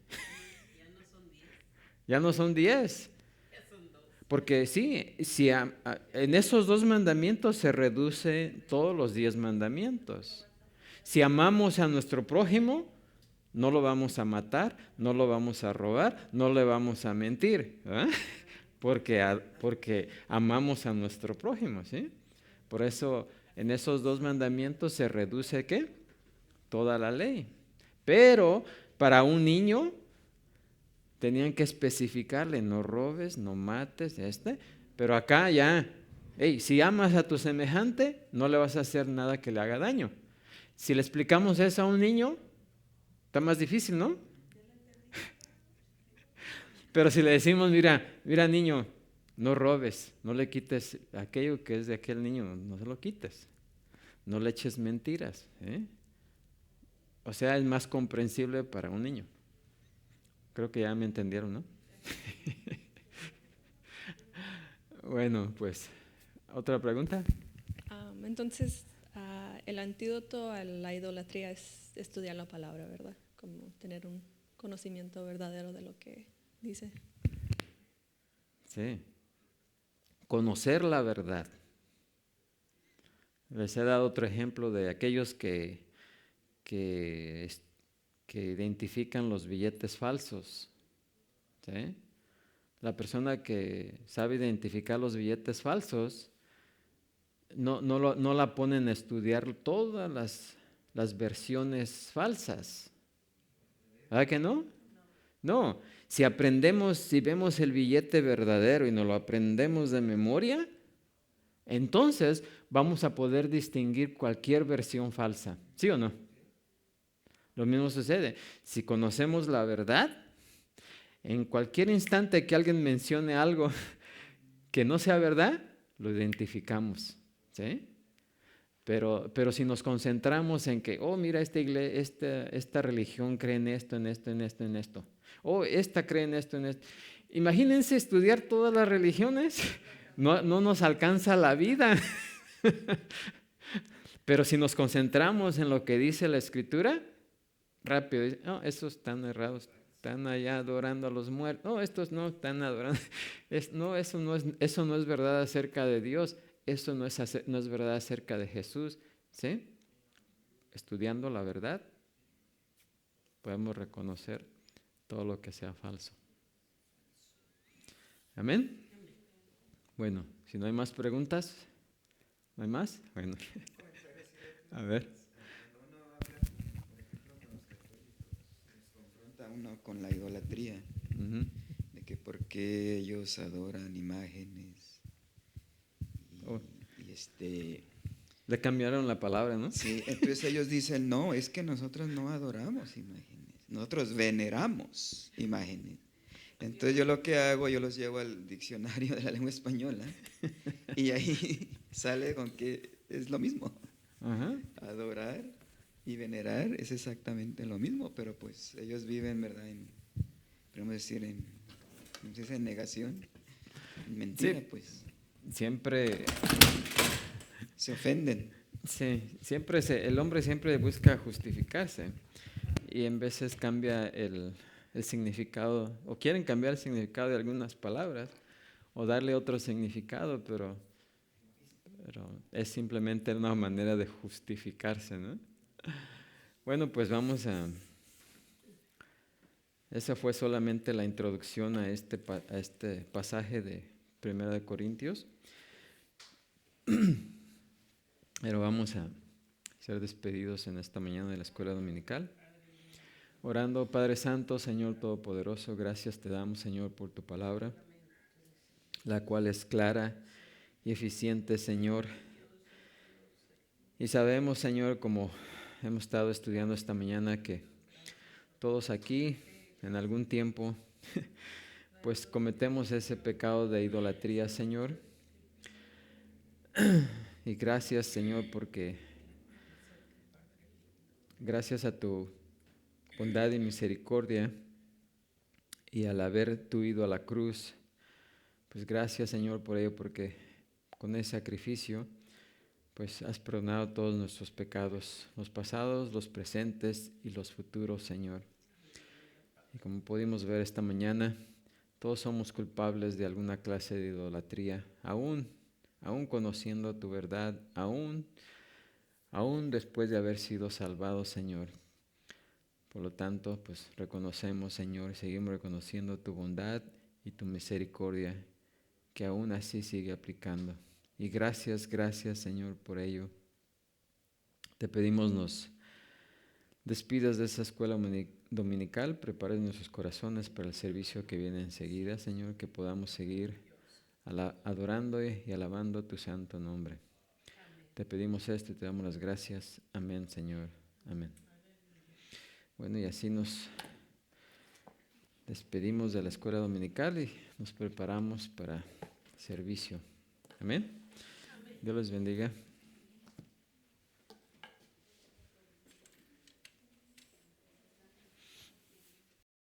Ya no son 10. Ya no son 10. Ya son 2. Porque sí, si en esos 2 mandamientos se reduce todos los 10 mandamientos. Si amamos a nuestro prójimo, no lo vamos a matar, no lo vamos a robar, no le vamos a mentir, ¿verdad? Porque amamos a nuestro prójimo, ¿sí? Por eso en esos 2 mandamientos se reduce ¿qué? Toda la ley. Pero para un niño tenían que especificarle, no robes, no mates, pero acá ya, si amas a tu semejante, no le vas a hacer nada que le haga daño. Si le explicamos eso a un niño, está más difícil, ¿no? Pero si le decimos, mira niño, no robes, no le quites aquello que es de aquel niño, no se lo quites, no le eches mentiras, ¿eh? O sea, es más comprensible para un niño. Creo que ya me entendieron, ¿no? Bueno, pues, ¿otra pregunta? Entonces, el antídoto a la idolatría es estudiar la palabra, ¿verdad? Como tener un conocimiento verdadero de lo que dice. Sí. Conocer la verdad. Les he dado otro ejemplo de aquellos que identifican los billetes falsos. ¿Sí? La persona que sabe identificar los billetes falsos no la ponen a estudiar todas las versiones falsas. ¿Verdad que no? No. Si vemos el billete verdadero y nos lo aprendemos de memoria, entonces vamos a poder distinguir cualquier versión falsa. ¿Sí o no? Lo mismo sucede. Si conocemos la verdad, en cualquier instante que alguien mencione algo que no sea verdad, lo identificamos. ¿Sí? Pero si nos concentramos en que, oh, mira, esta religión cree en esto, en esto, en esto, en esto. Oh, esta cree en esto, en esto. Imagínense estudiar todas las religiones. No nos alcanza la vida. Pero si nos concentramos en lo que dice la Escritura, rápido, no, estos están errados, están allá adorando a los muertos. No, estos no están adorando. Eso no es verdad acerca de Dios. Eso no es verdad acerca de Jesús. ¿Sí? Estudiando la verdad, podemos reconocer todo lo que sea falso. ¿Amén? Bueno, si no hay más preguntas, ¿no hay más? Bueno, a ver. Cuando uno habla, por ejemplo, con los católicos, les confronta uno con la idolatría, de que por qué ellos adoran imágenes y Le cambiaron la palabra, ¿no? sí, entonces ellos dicen, no, es que nosotros no adoramos imágenes, nosotros veneramos imágenes. Entonces yo lo que hago, yo los llevo al diccionario de la lengua española y ahí sale con que es lo mismo. Ajá. Adorar y venerar es exactamente lo mismo, pero pues ellos viven, ¿verdad? Podemos decir, ¿cómo se dice? En negación, en mentira, Sí. pues. Siempre, Se ofenden. sí, el hombre siempre busca justificarse y en veces cambia el significado, o quieren cambiar el significado de algunas palabras o darle otro significado, pero es simplemente una manera de justificarse, ¿no? Bueno, pues esa fue solamente la introducción a este pasaje de 1 de Corintios. Pero vamos a ser despedidos en esta mañana de la escuela dominical. Orando, Padre Santo, Señor Todopoderoso, gracias te damos, Señor, por tu palabra, la cual es clara y eficiente, Señor. Y sabemos, Señor, como hemos estado estudiando esta mañana, que todos aquí, en algún tiempo, pues cometemos ese pecado de idolatría, Señor. Y gracias, Señor, porque gracias a tu bondad y misericordia y al haber tú ido a la cruz, pues gracias, Señor, por ello, porque con ese sacrificio pues has perdonado todos nuestros pecados, los pasados, los presentes y los futuros, Señor. Y como pudimos ver esta mañana, todos somos culpables de alguna clase de idolatría, aún conociendo tu verdad, aún después de haber sido salvados, Señor. Por lo tanto, pues reconocemos, Señor, seguimos reconociendo tu bondad y tu misericordia, que aún así sigue aplicando. Y gracias, Señor, por ello. Te pedimos nos despidas de esa escuela dominical, prepares nuestros corazones para el servicio que viene enseguida, Señor, que podamos seguir adorando y alabando tu santo nombre. Te pedimos esto y te damos las gracias. Amén, Señor. Amén. Bueno, y así nos despedimos de la escuela dominical y nos preparamos para servicio. Amén. Dios les bendiga.